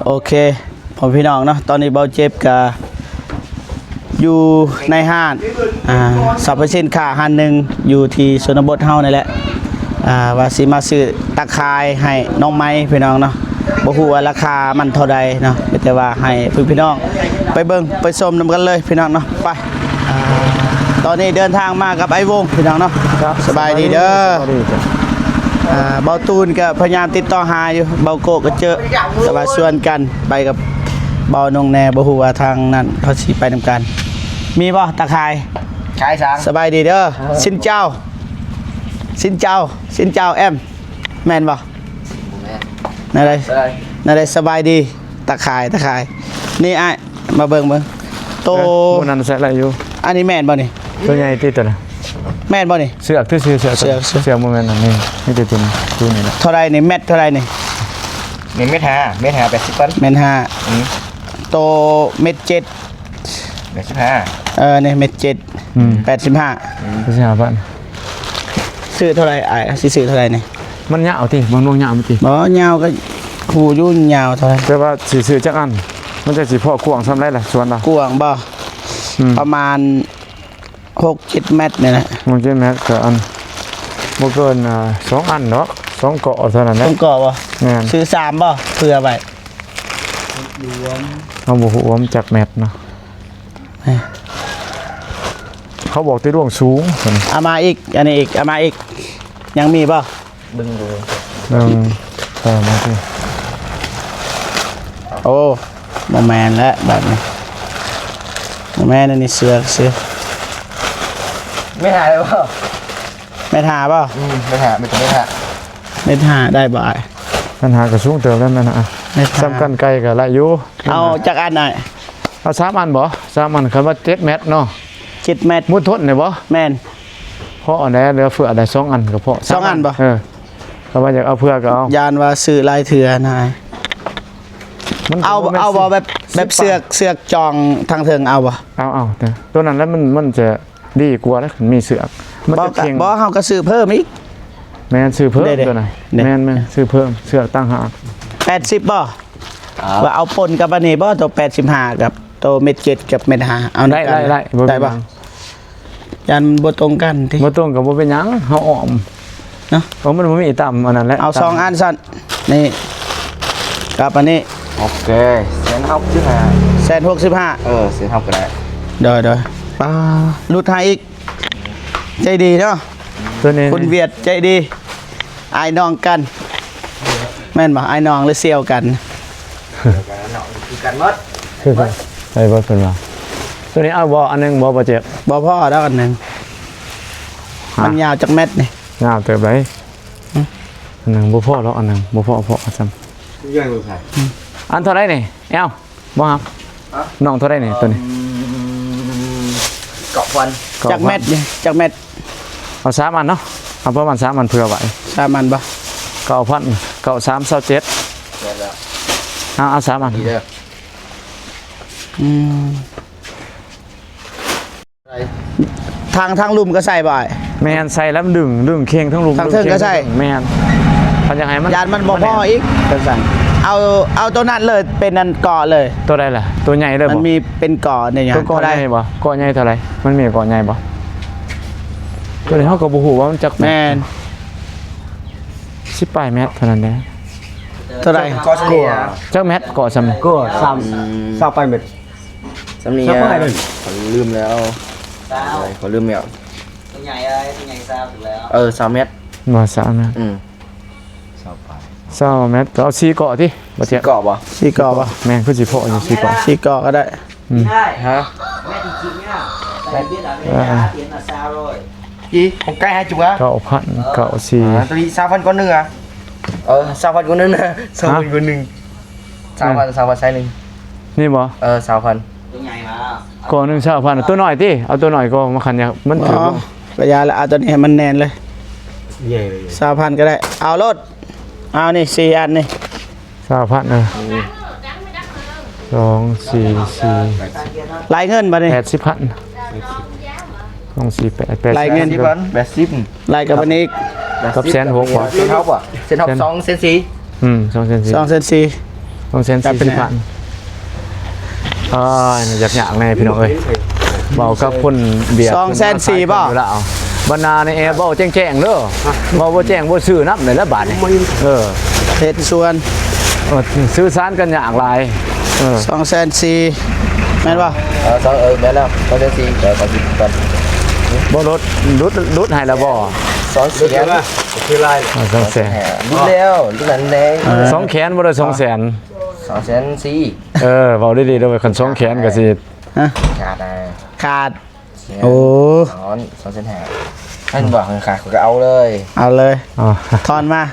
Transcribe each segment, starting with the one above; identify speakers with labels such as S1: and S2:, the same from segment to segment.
S1: โอเคผมพี่น้องเนาะตอนนี้เบาเจ็บกับอยู่ในห้างสรรพสินค้าห้างหนึ่งอยู่ที่ชนบทเฮานี่แหละว่าสิมาซื้อตะไคร้ให้น้องไม้พี่น้องเนาะบ่ฮู้ว่าราคามันเท่าใดเนาะแต่ว่าให้พี่น้องไปเบิ่งไปชมนำกันเลยพี่น้องเนาะไปตอนนี้เดินทางมากับไอ้วงพี่น้องเนาะสบายดีเด้อเบาตูนก็พยายามติดต่อหาอยู่เบาโกก็เจอแต่ว่าชวนกันไปกับเบานงแน่บ่ฮู้ว่าทางนั้นเขาสิไปนำกันมีบ่ตะไคร้
S2: ขายช้าง
S1: สบายดีเด้อสินเจ้าแอมแม่นบ่นั่นเลยสบายดีตะไคร้นี่ไอ้มาเบิ่งโต
S3: มันนั่นใส่อะไรอยู่
S1: อันนี้แม่นบ่นี่
S3: ตัวใหญ่ที่ตัวน่ะ
S1: แม่นบ่นี่
S3: เสือกที่เสือกโมเมนต์นั่นนี่ตัวนี้ตัวนี้นะ
S1: เท่าไรนี่เม็ดเท่าไรนี่
S2: นี่เม็ดหา80 ปัน
S1: เม็ด5โตเม็ด7
S2: 85
S1: นี่เม็ด7
S3: 85บาท
S1: ซื้อเท่าไรไอ้สิซื้อเท่าไรนี่
S3: มันยาวติบางดวงยาวมันติ
S1: บ่ยาวก็หูยุ่นยาวเท่าไร
S3: แต่ว่าสิซื้อจักอันมันจะสิพอกว้างซำไรล่ะสวนล่ะ
S1: กว้างบ่ประมาณ6-7 เมตรนี่นะ
S3: 6-7 เมตรก็อันบ่เกิน2 อันเนาะ2 เกาะเท่านั้นแหละ
S1: 2 เกาะบ่
S3: แม่น
S1: ซื้อ3บ่เผื่อไว้
S3: เอาบ่ฮู้ว่ามันจักเมตรเนาะเขาบอกที่ร่วงสูง
S1: เอามาอีกอันนี้อีกเอามาอีกยังมีป่ะ
S2: บึ้งดู
S3: มาสิ
S1: โอ้โมแมนแล้วแบบนี้โมแมนนี่เสือ
S2: ไม่หาเลยป่ะ
S1: ไม่ทาป่ะ
S2: ไม่หา
S1: ได้บ่าย
S3: ปัญหากระสูงเติมแล้วนะซ้ำกันไกลกับไรอยู่
S1: เอาจากอันไหน
S3: เอา3 อันบ่3 อันคำว่า7 เมตรเนาะ
S1: 7 เมตร
S3: มุดทนเนี่ยบ่
S1: แม่น
S3: เพราะอันไหนเหลือเฟืออันใด2 อันก็พอ
S1: 2 อันบ่
S3: ก็ว่าอยากเอาเพื่อก็เอา
S1: ยานว่าซื้อลายเถื่อนายเอาบ่แบบเสือกจองทางเทิงเอาบ่
S3: เอาตัวนั้นแล้วมันจะดีกว่าแล้วมีเสือก
S1: มันจะเข่งบ่เฮาก็ซื้อเพิ่มอีก
S3: แม่นซื้อเพิ่มตัวไหนแม่นซื้อเพิ่มเสือกตั้งหาก
S1: 80บ่ว่าเอาปนกับอันนี้บ่ตัว85กับตัวเม็ด7กับเม็ด5เอาได้บ่ยันบ่ตรงกันติ
S3: บ่ตรงก็บ่เป็นหยังเฮาอ้อม
S1: เนาะ
S3: เพราะมันบ่มีต่ำอันนั้นแหละ
S1: เอา2 อันซั่นนี่กับอันนี้
S2: โอเค165
S1: 165165
S2: ก็ได้
S1: เด้อป้าลุดให้อีกใจดีเนาะ
S3: ตัวนี้
S1: คุณเวียดใจดีไอ้น้องกันแม่นบ่ไอ้น้องหรือเสี่ยวกัน
S2: คือกันหมด
S3: คือกันไอ้บ่เพิ่นว่าตัวนี้เอาบ่อันนึงบ่เจ็บ
S1: บ่พอแล้วอันนึงมันยาวจักเม็ดนี่
S3: ยาวเติบได้อันนึงบ่พอแล้วอันนึงบ่พอซ้ำ
S2: ยังบ่ใช่
S3: อันเท่าไรนี่บ่ครับน้องเท่าไรนี่ตัวนี้
S2: เกาะฟัน
S1: จักเม็ดนี่จักเม็ด
S3: เอา3 อันเนาะเอาประมาณ3 อันเผื่อไว้
S1: 3 อันบ่
S3: 9,000 9327เอา3 อัน
S1: ทางลุมก็ใส่บ่อย
S3: แม่นใส่แล้วดึงเข่งทั้งลุม
S1: ทางเทิงก็ใส่
S3: แม่นพันยังไงมัน
S1: ยานมันบ่พออีกเป็นสั่นเอาตัวนั้นเลยเป็นนันเกาะเลย
S3: ตัวใดล่ะตัวใหญ่เลยบ่
S1: มันมีเป็นเกาะเนี่ย
S3: ตัวเกาะใหญ่บ่เกาะใหญ่เท่าไหร่มันมีเกาะใหญ่บ่ตัวนี้เฮาก็บ่ฮู้ว่ามันจัก
S1: แม่น
S3: 10 ปลายเมตรเท่านั้นแหละ
S1: เท่าไหร่
S2: เกาะเฉลี่ย
S3: จักเมตรเกาะซ้ำ
S2: ก็3ปลายเมตรสำเนียงผมลืมแล้วขอลืมแล้ว
S4: ตัวใหญ่อะไรตัวใหญ่ซาวถึงแล้ว
S2: 3 เมตร
S3: บ่3 เมตร20 เมตรก็เอา4 เกาะติบ่เจ็บ
S2: เกาะบ่
S1: 4 เกาะบ่
S3: แม่นคือสิพออยู่4 เกาะ
S1: 4 เกาะก็ได้
S4: ได้ฮะแม่จริงๆเนี่ยแต่biết là bây giờ tiền là sao rồi
S2: gì một cây 20 á
S3: 9,000 94
S2: ตัวนี้3,000ก้อนนึงอ่ะ3,000ก้อนนึงนะ3,000ก้อนนึง3,000ไซส์นึง
S3: นี่บ่
S2: 3,000
S4: ตัวใหญ่มา
S3: ก่อนนึง3,000ตัวน้อยติเอาตัวน้อยก็มาคันเนี่ยมันถือ
S1: ระยะละเอาตัวนี้ให้มันแน่นเลย
S2: ใหญ่เลย
S1: 3,000ก็ได้เอารถเอานี่4 อันนี่
S3: 3,0002 4 4
S1: ลายเงินบ่นี่
S3: 80,000 248
S1: ลายเงิน
S2: 80
S1: ลายกับอันนี้
S3: กับ160,000บ่
S2: เส้นเท่าป่ะเส้นเท่า2 เซน4
S3: 2 เซน4
S1: 2 เซน4
S3: 240,000อยากๆแน่พี่น้องเอ้ยเว้ากับคนเบียด
S1: 240,000บ่
S3: อยู่แล้วบรรณาในแอร์เว้าแจ้งๆเด้อเว้าบ่แจ้งบ่ซื้อนับได้ละบาทนี่
S1: เฮ็ดส่วน
S3: ซื้อสารกันอย่างหลาย
S1: 240,000แม่นบ่
S2: แม่แล้วเขาจะซีเดี๋ยวเขาจิบกัน
S3: บ่ลดให้แล้วบ่
S2: 2 แสนคือไร
S3: 2แสน
S2: ดูแล้วดูนั้นแดง
S3: 2แขนบ่ได้2แสน
S2: 2 แสนซี
S3: เว้าดีๆเด้อคัน2แขนก็สิ
S1: ฮะ
S2: ขาดได้
S1: ขาดโอ้
S2: 2 แสน5ท่านบอกขาดเขาก็เอาเลย
S1: เอาเลย
S3: อ๋อ
S1: ทอนมา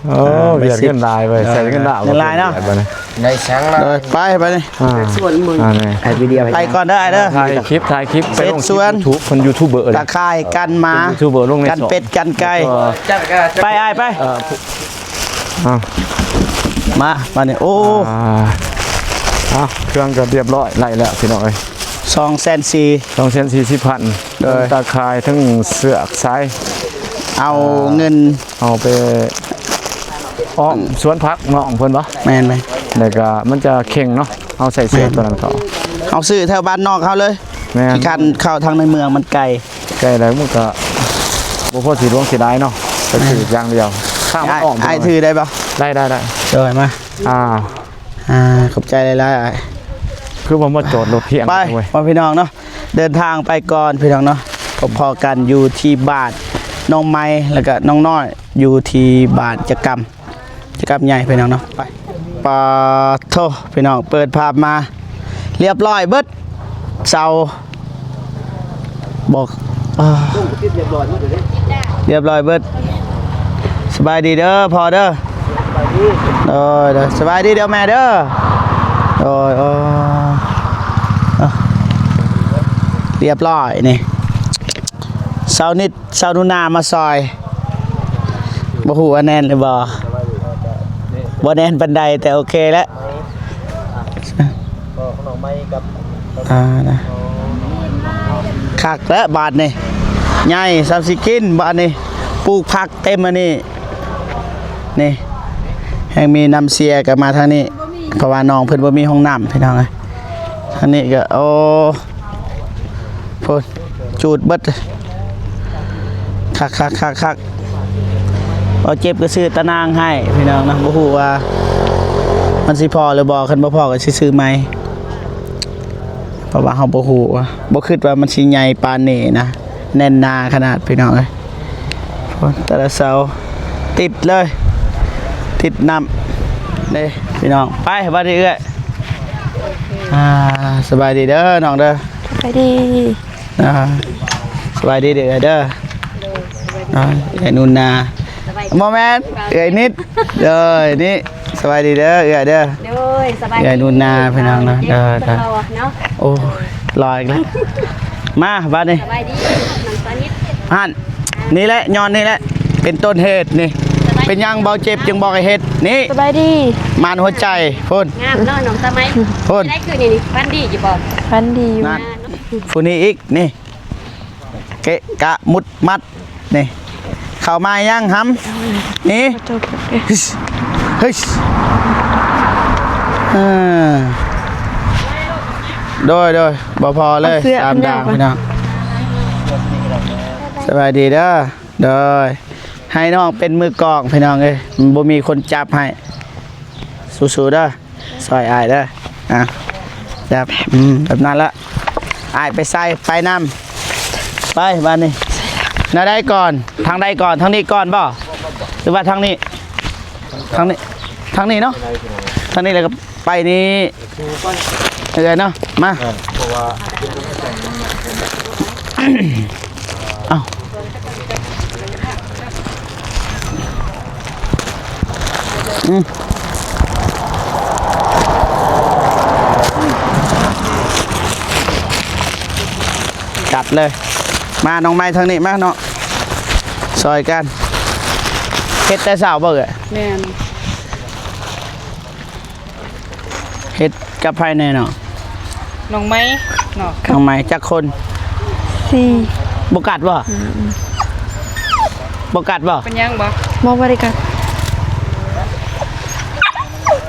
S3: โอ้เบียดเงินลายไปใส่เงินดาว
S1: เงินลายเนาะ
S2: ในช้างนะ
S1: เลยไปนี่
S4: ส่วนมึง
S3: นี่
S2: ถ่ายวิดีโอ
S1: ไปก่อนเด้อเด้อ
S3: ถ่ายคลิปไปลง
S1: เสร็จส่วน
S3: YouTube คนยูทูบเบอร์เลย
S1: ตะไคร่กันหมา
S3: ยูทูบเบอร์ลงใน
S1: กันเป็ดกันไก่
S2: จัดก็
S1: ไปอ้ายไป มานี่โอ้
S3: เครื่องก็เรียบร้อยไล่แล้วพี่น้องเอ้ย
S1: 240,000
S3: 240,000ตาคายทั้งเสือกซ้าย
S1: เอาเงิน
S3: เอาไปอ้อมสวนพักน้องเพิ่นบ่
S1: แม่นไหม
S3: แล้วก็มันจะเข่งเนาะเอาใส่เสื้อตัวนั้นเขา
S1: เอาซื้อแถวบ้านนอกเขาเลย
S3: แม่น
S1: ที่คันเข้าทางในเมืองมันไกล
S3: ใกล้แล้วมันก็บ่พอสิหลวงสิได้เนาะก็ถืออย่างเดียวข้างมันอ้อม
S1: ไอ้ถือได้ปะ
S3: ได้
S1: เดี๋ยวมา ขอบใจหลายๆ
S3: คือผมมาจอดรถเที่ยง
S1: ไป
S3: เว้ย
S1: มาพี่น้องเนาะเดินทางไปก่อนพี่น้องเนาะพอๆกันอยู่ที่บ้านน้องไม้แล้วก็น้องน้อยอยู่ที่บ้านจักรรมใหญ่พี่น้องเนาะไปปาโทพี่น้องเปิดภาพมาเรียบร้อยเบิดเสาบอกเรียบร้อยเบิดสบายดีเด้อพอเด้อเด้อสบายดีเด้อแม่เด้อเรียบร้อยนี่เสานิดเสานุนามาซอยบ่ฮู้ว่าแน่นหรือบ่แน่นปานใดแต่โอเคแล้วนะคักแล้วบาทนี่ใหญ่ซับสิกินบาทนี่ปลูกผักเต็มอันนี้นี่แห่งมีน้ำเสียกับมาทางนี้เพราะว่าน้องเพิ่นบ่มีห้องน้ำพี่น้องเอ้ยทางนี้ก็โอ้พุ่นจูดเบิดคักเอาเจ็บก็ซื้อตะนางให้พี่น้องนะบ่ฮู้ว่ามันสิพอหรือบ่คันบ่พอก็สิซื้อใหม่เพราะว่าเฮาบ่ฮู้ว่าบ่คิดว่ามันสิใหญ่ปานนี้นะแน่นหนาขนาดพี่น้องเอ้ยพุ่นแต่ละเสาติดเลยติดน้ำนี่พี่น้องไปบ้านนี้เอ้ยสบายดีเด้อน้องเด้อ
S5: ไปดี
S1: สบายดีเด้อเด้อไอ้นุ่นนาโมเมนต์ไอ้นิดเด้อนี่สบายดีเด้อเด้อ
S5: โดยสบายดี
S1: ไอ้นุ่นนาพี่น้องนะเด้อ
S5: เนาะ
S1: โอ้ลอยอีกแล้วมาบ้านนี้
S5: สบายดีน้องสานิด
S1: ฮั่นนี่แหละย้อนนี่แหละเป็นต้นเหตุนี่เป็นยังเบาเจ็บจึงบอกให้เฮ็ดนี่
S5: สบายดี
S1: มานหัวใจพุ่น
S5: งามเนาะน้องสมัย
S1: พุ่น
S5: ได้คือนี่ฟันดีอยู่บ่ฟันดีอยู่
S1: นั่นผู้นี้อีกนี่เกะกะมุดมัดนี่เข้ามายังหำนี่เฮ้ยโดยบ่พอเลยตามดาวพี่น้องสบายดีเด้อโดยให้น้องเป็นมือกลองพี่น้องเอ้ยบ่มีคนจับให้สู้ๆเด้อซอยอ้ายเด้อจับแบบนั้นละอ้ายไปใส่ไปนำไปบ้านนี้น่าได้ก่อนทางใดก่อนทางนี้ก่อนบ่หรือว่าทางนี้ทางนี้เนาะทางนี้แล้วก็ไปนี้อะไรเนาะมาเอาจัดเลยมาน้องไม้ทางนี้มาเนาะซอยกันเฮ็ดแต่สาวบ่เอ่ย
S5: แม่น
S1: เฮ็ดกับภายในเนาะ
S5: น้องไม้เนาะ
S1: น้องไม้จักคน
S5: 4
S1: บ่กัดบ่เป็นยังบ่
S5: บ่บริการ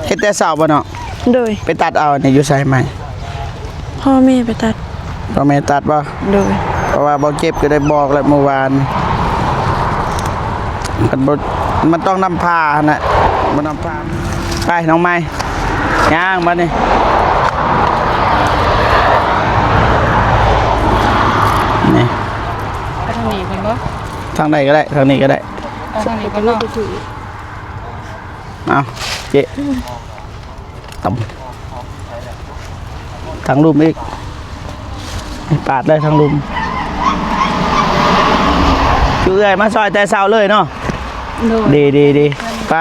S1: เฮ็ด เฮ็ดแต่เช้าบ่เนาะ
S6: โดย
S1: ไปตัดเอาเนี่ยอยู่ไสใหม่
S6: พ่อแม่ไปตัด
S1: พ่อแม่ตัดบ่
S6: โดย
S1: เพราะว่าบ่เจ็บก็ได้บอกแล้วเมื่อวานมันต้องนำพาน่ะบ่นำพาไปน้องไม้ย่างมานี่นี่
S5: ไปทางนี้กันบ่
S1: ทางใดก็ได้ทางนี้ก็ได้
S5: เอาทางนี้กันเนาะ
S1: เอาเจ๊ต่ำทางลุมอีกให้ปาดได้ทางลุมคือไงมาซอยแต่เช้าเลยเนาะ
S5: โดย
S1: ดีไป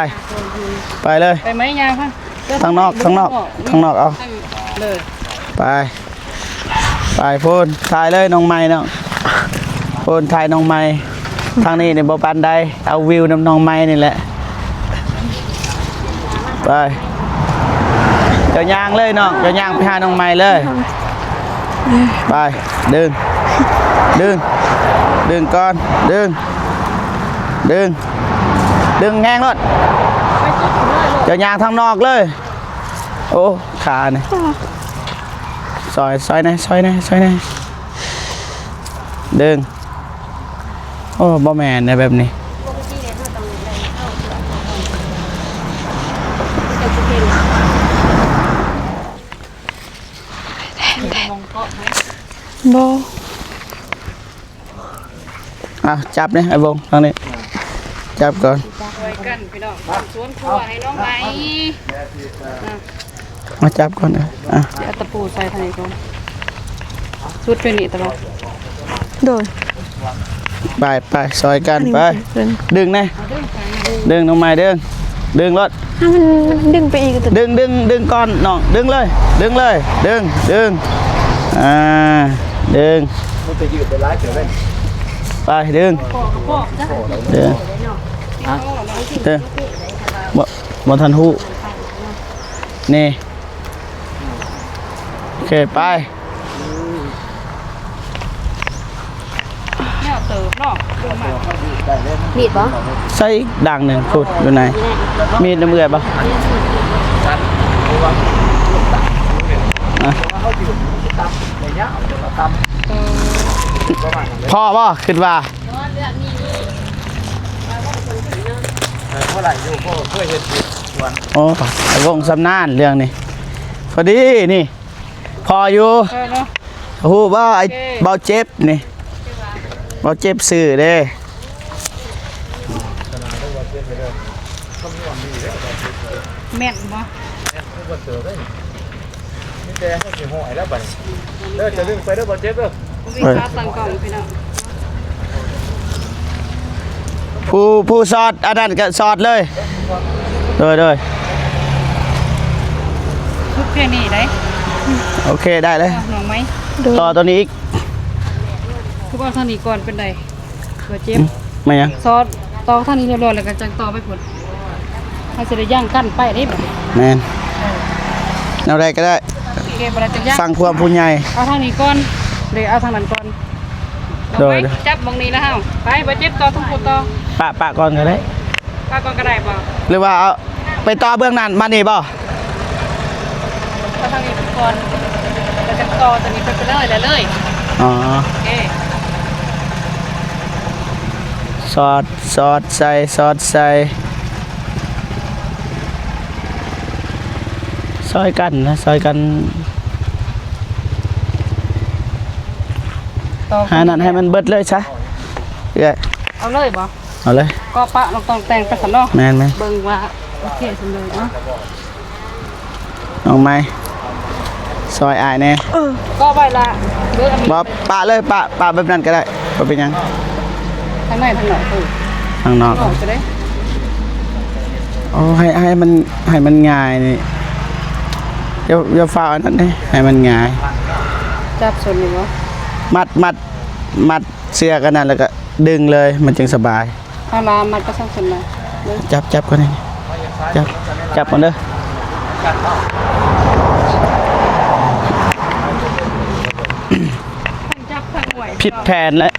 S1: ไปเลย
S5: ไปไหมยางค่ะ
S1: ทางนอกเอา
S5: เลย
S1: ไปพูนถ่ายเลยน้องไม้เนาะพูนถ่ายน้องไม้ทางนี้ในบ่ปันใดเอาวิวน้ำน้องไม้นี่แหละไปเดี๋ยวยางเลยเนาะเดี๋ยวยางไปหาน้องไม้เลยไปดึงก่อนดึงแห้งรถเดี๋ยวยางทางนอกเลยโอ้ขาเนี่ยซอยนะดึงโอ้บ่แม่นนะแบบนี้
S6: บ่
S1: จับเนี่ยไอ้บงทางนี้จับก่อน
S5: ช่วยกันพี่น้องสวนครัวให้น้องไหม
S1: มาจับก่อนนะ
S5: จะเอาตะปูใส่ทางนี้ก่อนสุดเป็นนี่ตลอด
S6: โดย
S1: ไปซอยกันไปดึงนะดึงน้องไม้ดึงรถ
S6: ถ้ามันดึงไปอีกก็จะ
S1: ดึงก่อนน้องดึงเลยดึงดึงดึงดึงไปดึงบ่ทันหูนี่โอเคไป
S5: เนี่ยเติมเนาะ
S6: มีดบ่
S1: ใส่ด่างหนึ่งพูดอยู่ไหนมีดน้ำเมือปะพ่อป่ะคิดว่าโอ้ไอ้วงสำนานเรื่องนี้พอดีนี่พออยู่
S5: เนาะ
S1: โอ้โหว่าไอ้เบาเจ็บนี่เบาเจ็บสื่อเด้
S5: แม่นบ่
S2: จะดึงไปเด้อบ่เจ็บเด้อ
S5: มีขาตั้งกล้องพี่น้อง
S1: ผู้สอดอันนั้นก็สอดเลยเลย
S5: ทุกเพียงนี่ได้
S1: โอเคได้เลย
S5: น้องไหม
S1: ต่อตัวนี้อีก
S5: ทุกเอาทางนี้ก่อนเป็นไดบ่เจ็บ
S1: ไม่ยัง
S5: ซอสต่อทางนี้เรียบร้อยแล้วก็จังต่อไปพุ่นให้สิได้ย่างกั้นไปได้บ่
S1: แมนเอาได้ก็ได้
S5: โอเคบ่ได้จะย่าง
S1: ฟังความผู้ใหญ่
S5: เอาทางนี้ก่อนเดี๋ยวเอาทางนั้นก่อน
S1: โดย
S5: จับมองนี้นะเฮาไปบ่เจ็บต่อทั้งพุ่นต่อ
S1: ปะก่อนก็ได้
S5: ปาก่อนก็ได้บ่
S1: หรือว่าเอาไปต่อเบื้องนั้นมานี่บ่
S5: เอาทางนี้ก่อนแล้วจังต่อตรงนี้ไปเลย
S1: อ๋อ
S5: โอเค
S1: สอดใส่ซอยกันนะซอยกัน
S5: ต่อ
S1: หานั่นให้มันเบิดเลยซะเอ้ย
S5: เอาเลยบ่
S1: เอาเลย
S5: ก็ปะลองต้องแต่งไปซั่นเนาะ
S1: แม่นไหม
S5: เบิ่งว่าโอเคซั่นเลยเนาะ
S1: น้องไม้ซอยอายแน่
S5: ก็ไปละเบิ่งอันนี้
S1: บ่ปะเลยปะแบบนั้นก็ได้บ่เป็นหยัง
S5: ทางไหนทางไหนเออ
S1: ข้างนอก
S5: ออกจะได้
S1: อ๋อให้มันง่ายนี่อย่าฝ่าอันนั้นนี่ให้มันง่าย
S5: จับส่วนนี้บ่
S1: มัดเสื้อกันนั่นแล้วก็ดึงเลยมันจึงสบาย
S5: ทางลามันก็สั่งส่วนมาเบิ่ง
S1: จับก่อนนี่จับก่อนเด้อ
S5: จับทางหวย
S1: ผิดแผนแล้ว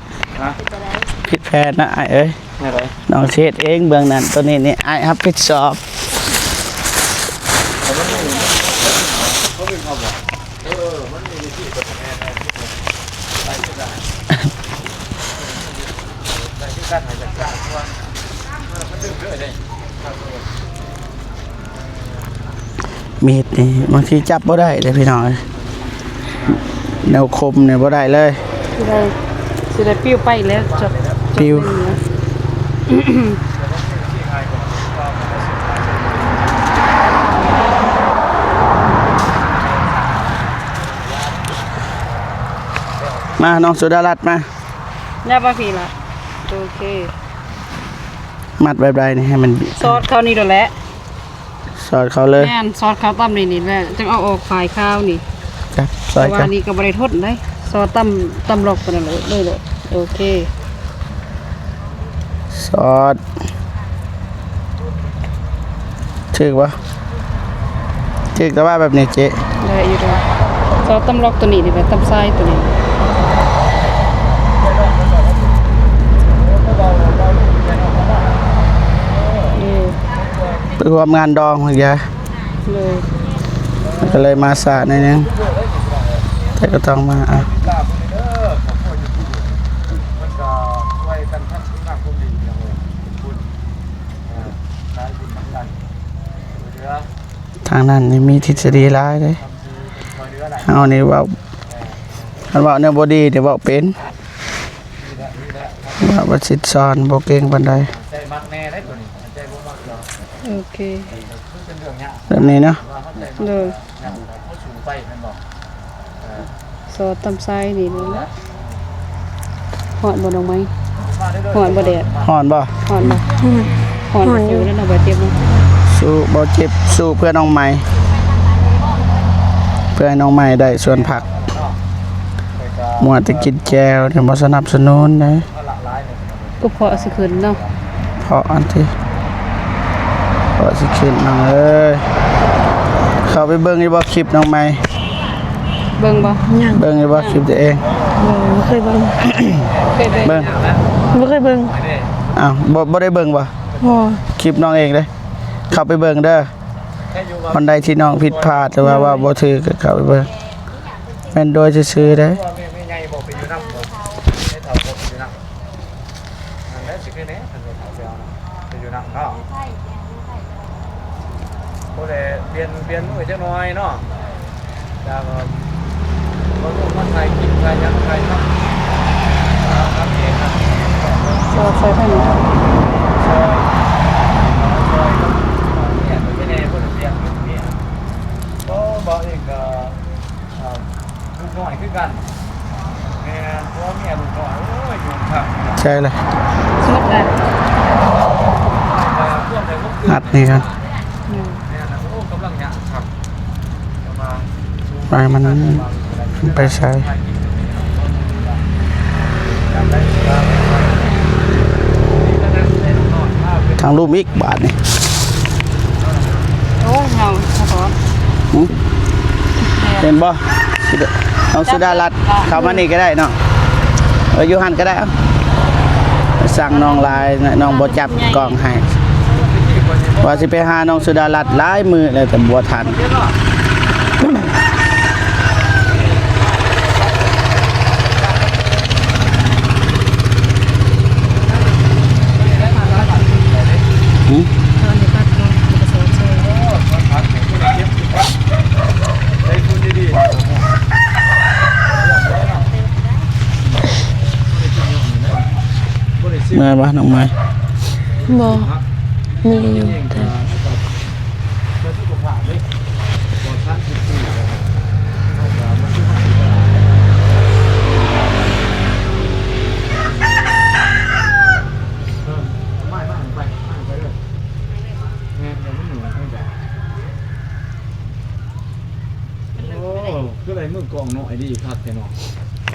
S1: ผิดแผนนะไอ้เอ้ยน้องเช็ดเองเบื้องนั้นตัวนี้นี่ไอ้ครับผิดสอบ มีดนี่บางทีจับบ่ได้เลยพี่น้องเอ้ยแนวคมเนี่ยบ่ได้เลย
S5: สิได้ปิ้วไปแล้วจบ
S1: ปิ้ว มาน้องสุดารัตน์มา
S5: แล้วมาพี่ล่ะโอเค
S1: มัดแบบใดนี่ให้มัน
S5: ซอสข้าวนี่โดนแล้ว
S1: สอดเขาเลย
S5: แม่นซอสข้าวต้มนี่แหละจังเอาออกฝ่ายข้าวนี่
S1: จับซอ
S5: แต่
S1: ย
S5: ว่า
S1: กัน
S5: นี่ก็บ่ได้ทดได้ซอสต้มหลอกกันเลยโอเค
S1: ซอสถึกปะถึกแต่ว่าแบบนี้เจ๊
S5: ได้อยู่ด้วยซอสต้มหลอกตัวนี้นี่เป็นต้มไส้ตัวนี้นี่
S1: ไปรวมงานดองเหมือนกัน
S5: เลย
S1: ก็เลยมาสาในอยนึงแต่ก็ต้องมาอ่ะทางนั้นนี่มีทฤษฎีร้ายเลยเอานี่เว่าคันเว่าเนี่ยบอดีเดี๋ยวเว่าเป็นว่าประสิทธิ์สอนโบเก่งปันใด
S5: โอเค
S1: แบบนี้เนาะ
S5: เลยซอสต้มไส้นี่เลยละหอนบ่ดอกไม้หอนบ่แดด
S1: หอนบ่
S5: หอนบ่หอนอยู่นั่นน่ะบ่เจ็บบ่
S1: สู้บ่เจ็บสู้เพื่อน้องใหม่เพื่อให้น้องใหม่ได้ส่วนผักมัวแต่กินแจวเนี่ยบ่สนับสนุนนะ
S5: ก็เพาะสิขึ้นเนาะ
S1: เพราะอันที่เพราะสิขึ้นน้องเอ้ยเข้าไปเบิ่งอีบ่คลิปน้องใหม่
S5: เบิ่งบ่
S6: ยัง
S1: เบิ่งอีบ่คลิปตัวเอง
S6: บ่เคยเบิ่ง
S5: เคยเบิ่ง
S1: เบิ่ง
S6: บ่เคยเบิ่ง
S1: อ้าวบ่ได้เบิ่งบ่
S6: บ่
S1: คลิปน้องเองเด้เข้าไปเบิ่งเด้อวันใดที่น้องผิดพลาดหรือว่าบ่ถือก็เข้าไปเบิ่งแม่นโดยซื่อๆเด้
S2: เปลี่ยนมือจังน้อยเนาะแล้วก็บ่รู้ว่าใครกินใครยังใครทำเองครับ
S5: ซอสใส่ให้หน่อย
S2: ซอยเนี่ยตัวนี้บ่ได้เปลี่ยนอยู่นี่ก็บอกอีกลูกน้อยคือกันแม่พ่อแม่ลูกน้อยโอ้ยอยู่ครับ
S1: ใช่เลย
S5: สดได้
S2: พวกแต่พวก
S1: อัดนี่กัน
S2: เนี่ยนะโอ้กำลังยากครับมา
S1: ไปมันไปใช้ทางรูปอีกบาทนี่
S5: โอ้ยเงาสะท้อน
S1: หึเห็นบ่สุดน้องสุดารัตน์เข้ามานี่ก็ได้เนาะอยู่หันก็ได้เอาสั่งน้องลายน้องบ่จับกล้องให้ว่าสิไปหาน้องสุดารัตน์หลายมือเลยแต่บ่ทันหึ
S5: ตอนนี้ก็ลงมันก็ซอสใส่
S2: ได้คุณดี
S1: เมื่อยบ่น้องไม้
S6: บ่มีอยู่แต่
S2: ก็เลยมือกองหน่อยดีคักแค่เนาะ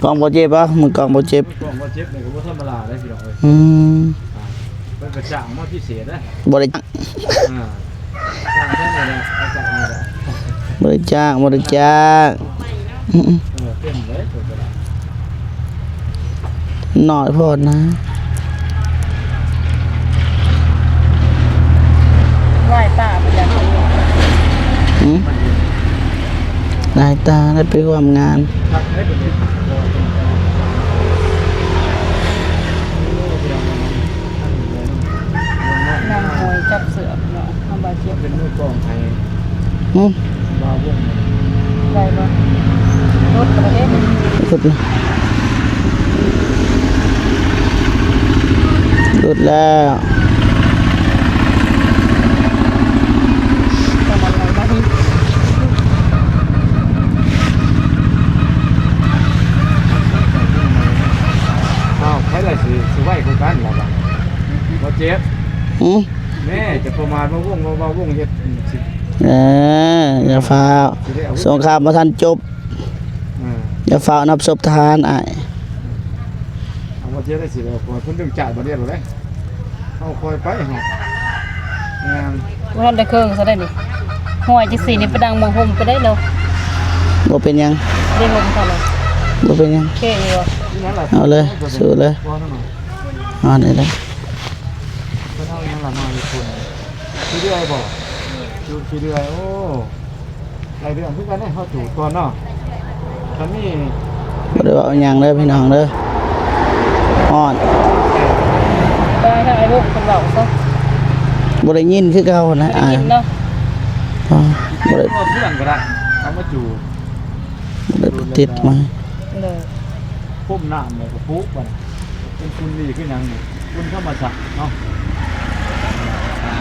S1: กล้องบ่เจ็บบ่มือกล้องบ่เจ็บ
S2: กองว่าเจ็บเนี่ยก็บ่ธรรมดาได้พี่น้องเอ้ย
S1: อืม
S2: เป็นกระจ่างมาพิเศษนะ
S1: บ่ได้
S2: จ้างแค่นี้แหละเอาจากนี้แหละ
S1: บ่ได้จ้างบ่ได้จ้างอืม
S2: เต็มเลยตัวกระดาษ
S1: น้อยโพดนะ
S5: ไหว้ป้าประจำ
S1: อื นายตาได้ไปร่วมงาน
S2: พักให้เป็น
S5: นางหอยจับเสือเนาะมาบาดเจ็บ
S2: เป็นมือกล้องไทย
S1: อืม
S2: มาวง
S5: ได้บ่รถประเทศนี่
S1: หลุดเลยหลุดแล้ว
S5: ประมาณไหนบ้างนี่
S2: อ้าวใครล่ะสิไหวกูกันล่ะบ่เจ็บ
S1: อืม
S2: แม่จะประมาทมาวงเฮ็ดสิ
S1: อย่าฟ้าวสงครามมาทันจบ อย่าฟ้าวนับศพทหารอ้าย
S2: เอาบ่เจ็บได้สิแล้วคนเพิ่นดึงจ่ายบ่ได้หรอกเด้เอาคอยไปเฮาแม่น
S5: บ่ทันได้เครื่องซะได้นี่หอยจังซี่นี่ไปดังมองห่มไปได้เนาะ
S1: บ่เป็นหยัง
S5: ได้ห่มเท่าไหร่
S1: บ่เป็นหยัง
S5: เคอยู่บ่
S2: นั่นล่ะ
S1: เอาเลยสู้เลย
S2: บ่นั่นน่ะ
S1: เอานี่เลย
S2: เพิ่นเอานั่นล่ะมาอยู่คนสิเรื่อยบ่จูดสิเรื่อยโอ้หลายเรื่องคือกันเด้เฮาจูดก่อนเนาะคันนี้
S1: บ่ได้ว่าเอาหยังเด้อพี่น้องเด้อฮ้อน
S5: ไปทางไอ้พวกคนเว้าซะ
S1: บ่ได้ยินคือเก่านะอ้าย
S5: กินเนาะ
S1: อ๋อบ่ได้
S2: เอาเพื่อนก็ได้เอามาจูด
S1: บ่ได้ติดมา
S5: เลย
S2: พุ่มน้ำเลยก็ปุ๊บบ่เป็นคุณดีขึ้นหยังนี่คุณธรรมชาติเนาะ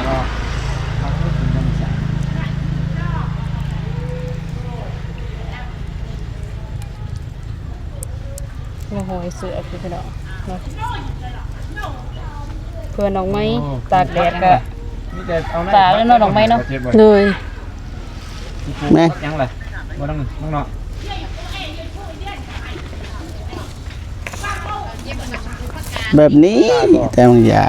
S2: ก็ทำให้คุณธรรมชาติ
S5: มาหอยเสือคือพี่น้องเนาะเพื่อนดอกไม้ตากแดดก็
S2: มีแต่เอา
S5: ตากแล้วเนาะดอกไม้เนาะ
S6: เลย
S1: แม่
S2: ยังไรบ่ต้องเนาะ
S1: แบบนี้แต่บางอย่า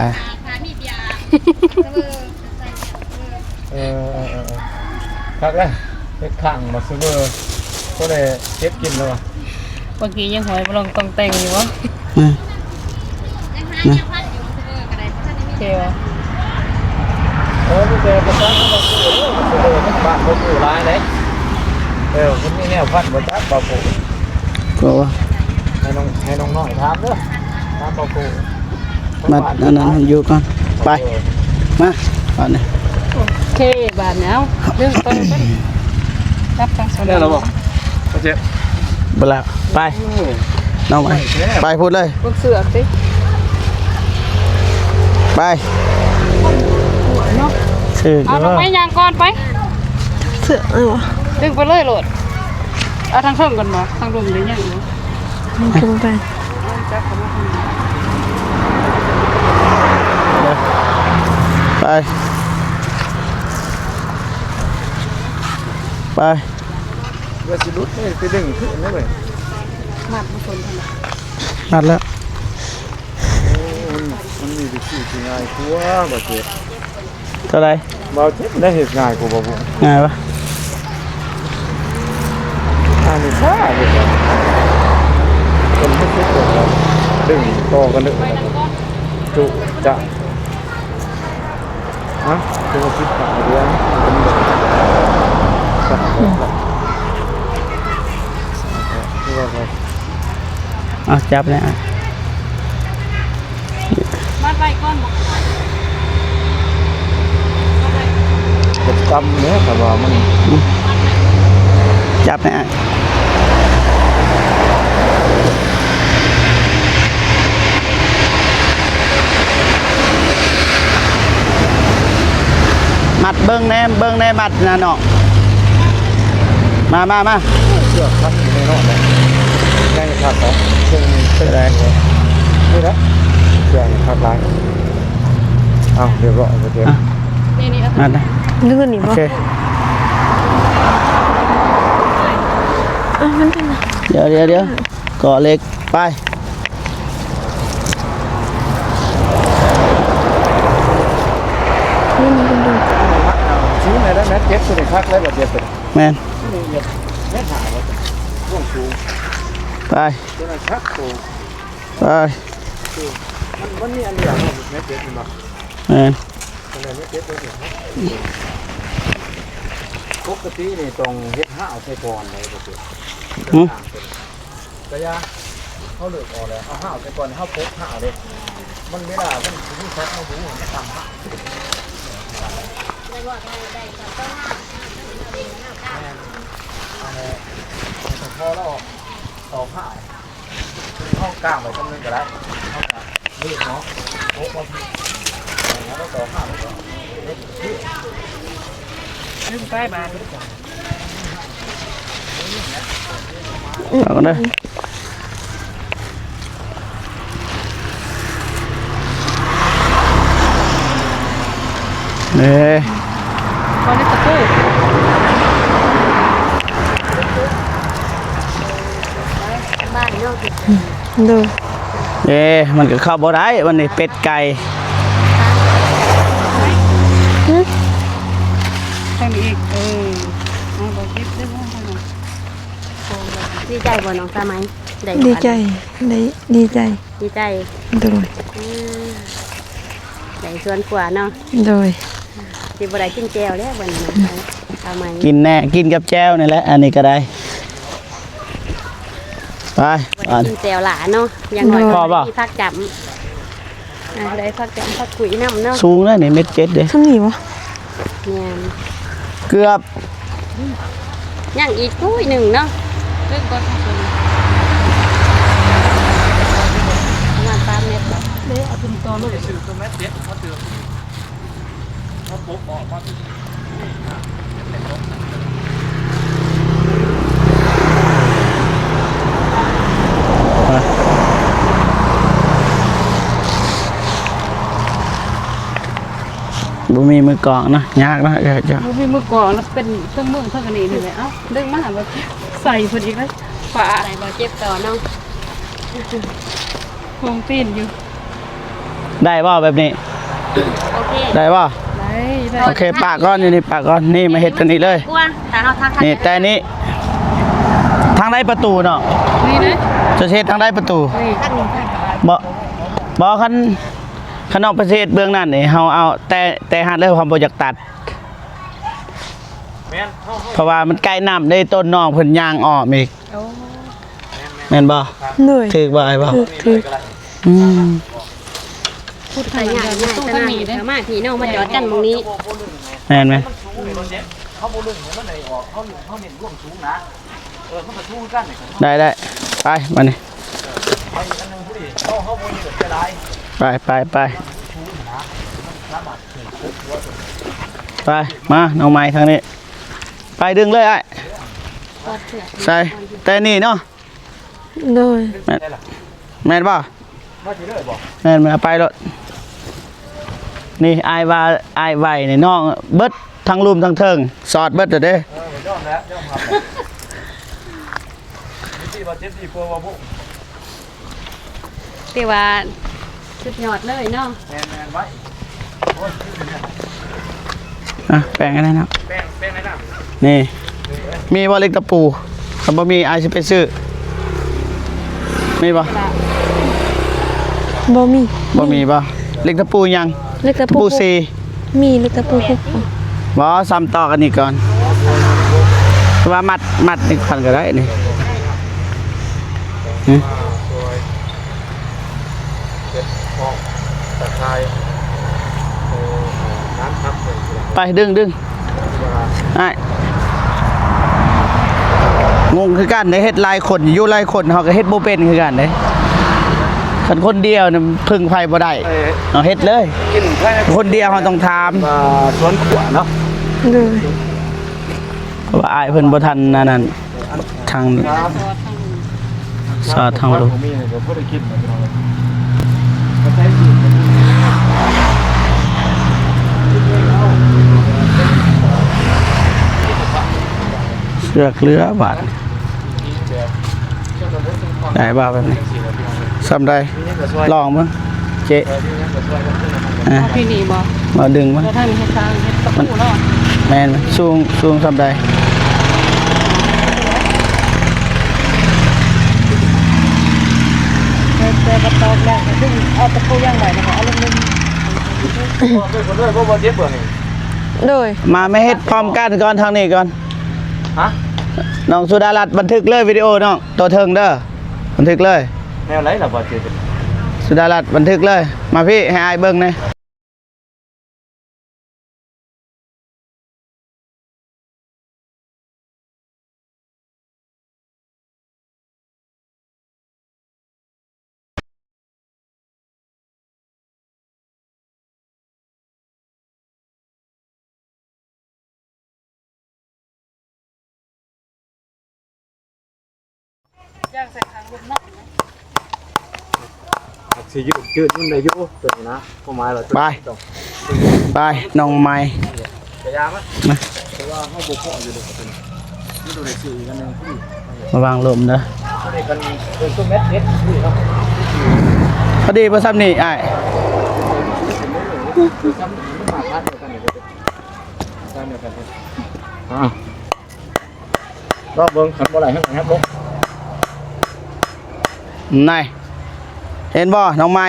S2: ครับเลยเฮ็ดข้างมาซื้อเบอร์ก็เลยเก็บกินเลย
S5: เมื่อกี้ยังหอยบ่ลองต้องแต่งอยู่วะ
S1: มามา
S5: โอเควะ
S2: โอ้มีแต่ประกันมาซื้อมาซื้อเบอร์มันบ้านบ่อยู่หลายเลยคนนี้แนวพันบ่จักบ่ปู
S1: ก็ว่า
S2: ให้น้องน้อยถามเด้อถามบ่ปู
S1: มาอันนั้นให้อยู่ก่อนไปมาก่อนนี่
S5: โอเคบาดเนาเรื่องต้นเป็นรับทางส่วน
S2: ได้แล้วบ่บ่เจ็บ
S1: บ่แล้วไปน้องไปไปพูดเลย
S5: พวกเสือกสิ
S1: ไป
S5: เนาะ
S1: ชื่อ
S5: เอาดอกไม้ยางก่อนไป
S6: เสืออะไรวะ
S5: ดึงไปเลยโหลดเอาทางเครื่องก่อนบ่ทางลมหรือยังอยู่
S6: มันขึ้นไป
S5: จักเข้ามาทางนี้
S1: ไปไป
S2: ว่าสิลุดนี่ไปดึงขึ้นได้เว้ย
S5: มัดมาชนทางนี้
S1: นัดแล้ว
S2: มันมีวิธีที่ง่ายกว่าบ่เจ็บ
S1: เท่าไหร
S2: บ่เจ็บได้เฮ็ดง่ายกว่าบ่ปู
S1: ง่ายปะ
S2: อันนี้ซ่าเลยครับคนที่คิดว่าดึงต่อกันเลยจุจะฮะตัวคิดขาเดียวเป็นแบบสักที่ว่าเขา
S1: เอาจับเลยอ่ะ
S5: มัดไว้ก่อนบ่
S2: จะจำเนี่ยแต่ว่ามัน
S1: จับเลยอ่ะมัดเบิ้งแน่มัดนะเนาะมา
S2: เชือกพันอยู่ในนอกเลยง่ายครับผมซึ่งเป็นไรนี่นะเชือกขาดลายเอาเรียบร้อยโอเค
S5: นี่เอา
S1: มัดนะ
S6: นึกว่าหนี
S1: โอ
S6: ป่ะ
S1: เค
S6: มันเป็นอะไร
S1: เดี๋ยวเกาะเหล็กไป
S6: นี่มันเป็นดู
S2: ชี้ในได้แมทเก็ตตัวนี้คักเลยแบบเดียวเป็น
S1: แมน
S2: แมทหาว่าช่วงสูง
S1: ไป
S2: ตัวนั้นคักสูง
S1: ไป
S2: มันมีอันเดียวแมทเก็ตมันบอก
S1: แมน
S2: ตัวไหนแมทเก็ตตัวนี้ ปกตินี่ต้องเฮ็ดห้าวใส่ก่อนเลยบ่เกิด
S1: หืม
S2: กระยาเขาเลือกออกแล้วเอาห้าวใส่ก่อนเฮาปุ๊บห้าวเลยมันเวลามันสิซักเอาหูมันทำห้าวพอแล้วต่อห้าวเข้ากลางไปจำนึงก็ได้เข้ากลางเลือกเนาะโอ้บ่ผิดแล้วต่อห้าวก็
S5: ไปบาด
S1: เอากันเด้อนี่
S5: พอได้ตะปู
S6: บ้านเนาะ
S5: เด้อ
S1: เอ๊ะมันก็เข้าบ่ได้วันนี้เป็ดไก่
S5: ทางนี้อีกเอาบ่เก็บได้บ่ทางนั้น
S6: ดีใจบ่น้องสามัย
S7: ดีใจดีใจ
S6: ดีใจ
S7: โดย
S6: ได้ส่วนกว่าเนาะ
S7: โดย
S6: สิบ่ได้กินแก้วแล้วบัดนี้สามัย
S1: กินแน่กินกับแจ้วนี่แหละอันนี้ก็ได้ไป
S6: บ่
S1: อ่า
S6: ได้กินแก้วหลาเนาะยังน้อย
S1: พอเปล่า
S6: มีผักจำได้ผักจำผักกุยน้ำเนาะ
S1: สูงแล้วนี่เม็ดเจ็ดเด้
S7: ข้างนี้วะ
S6: แม่น
S1: เกือบ
S6: ยังอีกกุ้ยหนึ่งเนาะ
S5: เรื่องก่อนส่วน
S6: ประมาณ3เมตรบ่
S5: เด้เอาขึ้นต่อเลย
S2: ซื้อตัวแม่เจ็ดเขาเตือนเขาปุ๊บออกมา
S1: บ่มีมือกลองนะยากนะเจ้า
S5: บ่มีมือก่อนแล้วเป็นเครื่องมือเท่ากันนี่นี่แหละเอ้าดึงมาบ่ใส่เพิ่นอีกเลยฝา
S6: ใส่บ่เจ็บต่อเนาะ
S5: คงปีนอยู่
S1: ได้บ่แบบนี้
S6: โอเค
S1: ได้บ่
S5: ได้ได้
S1: โอเคปากก้อนนี่ปากก้อนนี่มาเฮ็ดตัวนี้เลย
S6: กลัวถ้าเฮาทัก
S1: นี่แต่นี้ทางได้ประตูเนาะ
S5: นี่นะ
S1: จะเฮ็ดทางได้ประตู
S5: นี่
S1: บ่คันนอกประเทศเบื้องนั้นนี่เฮาเอาแต่หัดเลยความบ่อยากตัด
S2: แม่นเขา
S1: เพราะว่ามันใกล้น้ำได้ต้นน้องเพิ่นย่างออกอีก
S5: โอ้
S1: แม่นบ่
S7: โดย
S1: ถูกบ่ไอ้บ่
S7: ถือ
S1: อืม
S5: พูด
S6: ใส่
S5: ทาง
S6: ใหญ่
S5: นั้น
S6: ใหญ่
S5: ตู้
S6: ข
S5: ทาง
S6: นาด
S5: นี้
S6: นี้
S5: เด้
S6: สามารถพี่น้องมาจอดกันตรงนี้
S1: แม่นไหม
S2: เขาโบลึงมันไหนออกเขาเน้นร่วมสูงนะมันก็สูงกัน
S1: ได้ไปมานี่
S2: ไปอันนึงผู้ดีเขาโบนี่ก็จะได้
S1: ไปมาน้องไม้ทางนี้ไปดึงเลยไอ้ใส่แต่นี่เนาะ
S7: โดย
S1: แม่นบ่
S2: มาทีเลยบอก
S1: แม่นมาไปรถนี่อายว่าอายไหวนี่น้องเบิดทั้งรุมทั้งเทิงสอดเบิดเด้อ
S2: ย่อมแล้วย่อมครับที่ว่าเจ็บดีกว่าพวก
S6: แต่ว่าสุดยอดเลยเนาะ
S2: แมนไว้
S1: อ่ะแปลงกันได้นะ
S2: แป้งไหนน้
S1: นี่มีบ่เล็กตะปูถ้าบ่มีอายสิไปซื้อมีบ่
S7: บ่มี
S1: บ่มีบ่เล็กตะปูยัง
S7: เล็กตะ
S1: ตะ
S7: ปู
S1: ปูซี
S7: มีเล็กตะปูคุก
S1: บ่ซ้ำต่อกันนี่ก่อนว่ามัดนี่คันก็ได้นี่หึ
S2: ำตะไคร้น้ำทับเลย
S1: ไปดึงไอ้งงคือกันได้เฮ็ดหลายคนอยู่หลายคนเฮาก็เฮ็ดบ่เป็นคือกันเด้คันคนเดียวนี่พึ่งไผบ่ได้เอาเฮ็ดเลย
S2: กินแค่
S1: คนเดียวเฮาต้องถาม
S2: สวนขวเนาะ
S7: โดย
S1: เพราะว่าอ้ายเพิ่นบ่ทันอันนั้นทางสอดทางลูก
S2: ผมมีเดี๋ยวพ่อได้กินเหมือนกันเลยก็ใช้ดี
S1: เสือกเรือบาดได้บ่าแบบนี้ซ้ำได้ลองมั้งเจ๊อ่ะ
S5: เอาพี่นี่บ่
S1: มาดึงมั้ง
S5: แล้วทางนี้เฮ็ดทางเฮ็ดตะปูเนาะ
S1: แม่นมั้ยสูงซ้ำได้
S5: แต่บ่ตอกแล้วดึงเอาตะปูย่างไว้แล้วก็เอาลงนึง
S2: ด้วยคนด้วยพวกบอลเจ็บเบื่อนี่
S7: โดย
S1: มาไม่เฮ็ดพร้อมกันก่อนทางนี้ก่อน
S2: ฮะ
S1: น้องสุดารัตน์บันทึกเลยวิดีโอน้องตัวเทิงเด้อบันทึกเลย
S2: แนวไรล่ะบ่เจอ
S1: สุดารัตน์บันทึกเลย มาพี่ให้อายเบิ่งหน่อย
S2: สิยืดมันได้อยู่ตัวนี้นะประมาณเรา
S1: ไปไปน้องไม้
S2: พยายามนะเพราะว่าเฮาบ่พออยู่เด้อตัวนี้นี่ตัวได้ซื้ออีกอันนึงพี่
S1: มาวางลมเด้อ
S2: ตัวนี้กันเป็นตัวเม็ดพี่เนาะ
S1: พอดีบ่ซ้ำนี่อ้าย
S2: คือซ้ำมันมาพาดเดียวกันนี่เด้อซ้ำเดียวกันรอบเบิ่งคันบ่ไหลข้างหลังครับลง
S1: นายเห็นบ่น้องไม้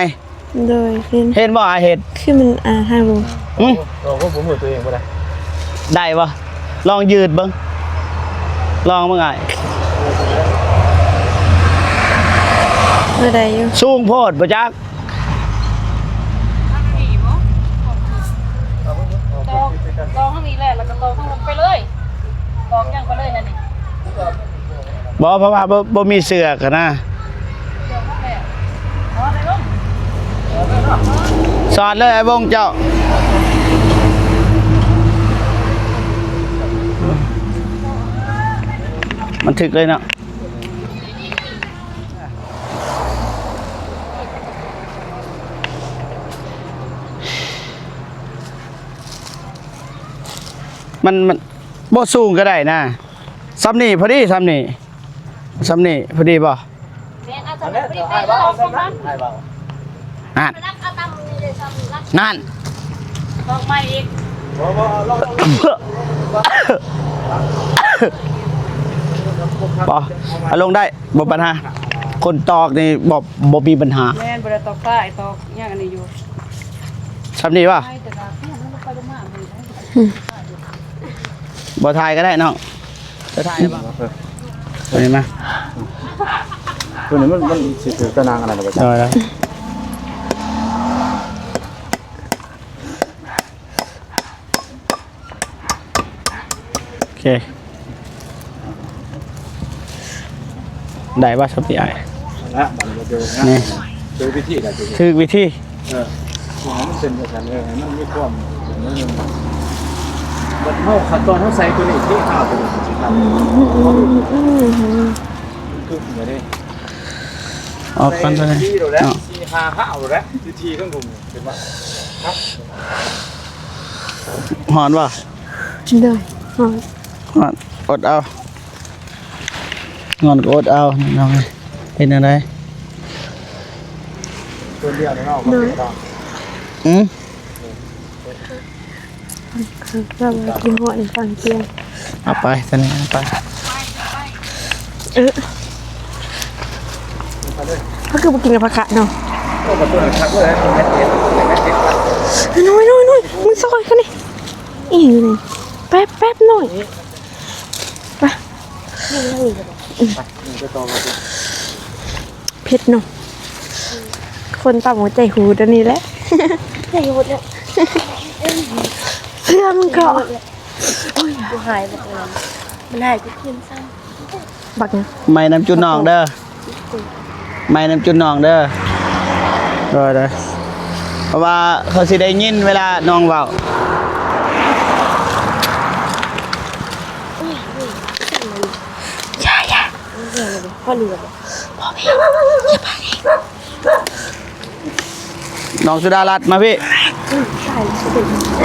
S7: โดยเป็น
S1: เห็นบ่อ้ายเห็น
S7: คือมันให้บ่
S2: เราก็บ่มือตัวเองบ่ได้
S1: ได้บ่ลองยืดเบิ่งลองเบิ่งอ้าย
S7: บ่ได้อยู่
S1: สูงโพดบ่จัก
S5: ตองข้างนี้แหละแล้วก็ตองข้างลงไปเลยตองยังไปเลยนั่นนี่
S1: บ่เพราะว่าบ่มีเสือกอะนะสอดเลยไอ้บงเจ้ามันถึกเลยเนาะมันบ่สูงก็ได้นะซ้ำนี่พอดีซ้ำนี่พอดีป่ะ
S2: อันนี้เดี๋ยวอ้ายว่าเอาซ้ำนะอ้ายว่า
S1: นั่น
S5: ตองใหม่อีก
S2: บ่ลอง
S1: ป่ะเอาลงได้บ่ปัญหาคนตอกนี่บ่มีปัญหา
S5: แม่นบ่ได้ตอกใต้ตอกยังอันนี้อยู่
S1: ซ้ำนี่ป่ะ
S5: ใช่แต่ละเนี่ยมันไปลงมาเลยนะ
S1: บ่ทายก็ได้น้องจะทายได้ป่ะเห็นไหม
S2: ตัวนี้มันสิถือตะนางอะไรนะบ่จ๊ะ
S1: ได้แล้วโอเคได้ป่ะซ้ำนี่ไอ้
S2: นะมันเจอ
S1: นี่
S2: เจอวิธีได้เจอ
S1: ถึกวิธี
S2: มันเป็นแบบนั้นให้มันมีความมันเฮาขั้นตอนเฮาใส่ตัวนี้ที่ข้าวตัวนี้สิครับคือเหมือนนี่
S1: ออกกันไปเลย
S2: ที่เราแล้ว
S1: เนาะ
S2: ที่5เอาแล้วที่ข้างผมเห็นป่ะครับ
S1: หอนป่ะ
S7: โดยอ๋อ
S1: หอนอดเอางอนก็อดเอาน้องเห็นอะไร
S2: ตัวเดียวเนาะก็เป็นตาม
S1: อืม
S7: เรากินหัวอีกฝั่งเตียง
S1: เอาไปตอนนี้เอาไป
S7: เขาคือบ่กินกับผักกะเนาะ
S2: ก็ประตูชักเลยแม่เจ็บแม่เจ็บ
S7: น้อยมึงซอยเขานี่อีหยังอยู่นี่แป๊บหน่อยไป
S2: มันจะต่อมา
S7: เผ็ดเนาะคนต่ำหัวใจหูตัวนี้แหละใจหูเนี่ยเสื้อมึงเกาะ
S6: กูหายบอกเลยมันหายกูกินซ้
S7: บักเนี่ย
S1: ไม่น้ำจุนนองเด้อไม่น้ำจุนนองเด้อได้เพราะว่าเขาสิได้ยินเวลาน้องเว้า
S6: ำพ่อเหลือ
S1: น้องสุดารัตน์มาพี่
S6: ใช่ใช่เป็น
S7: เ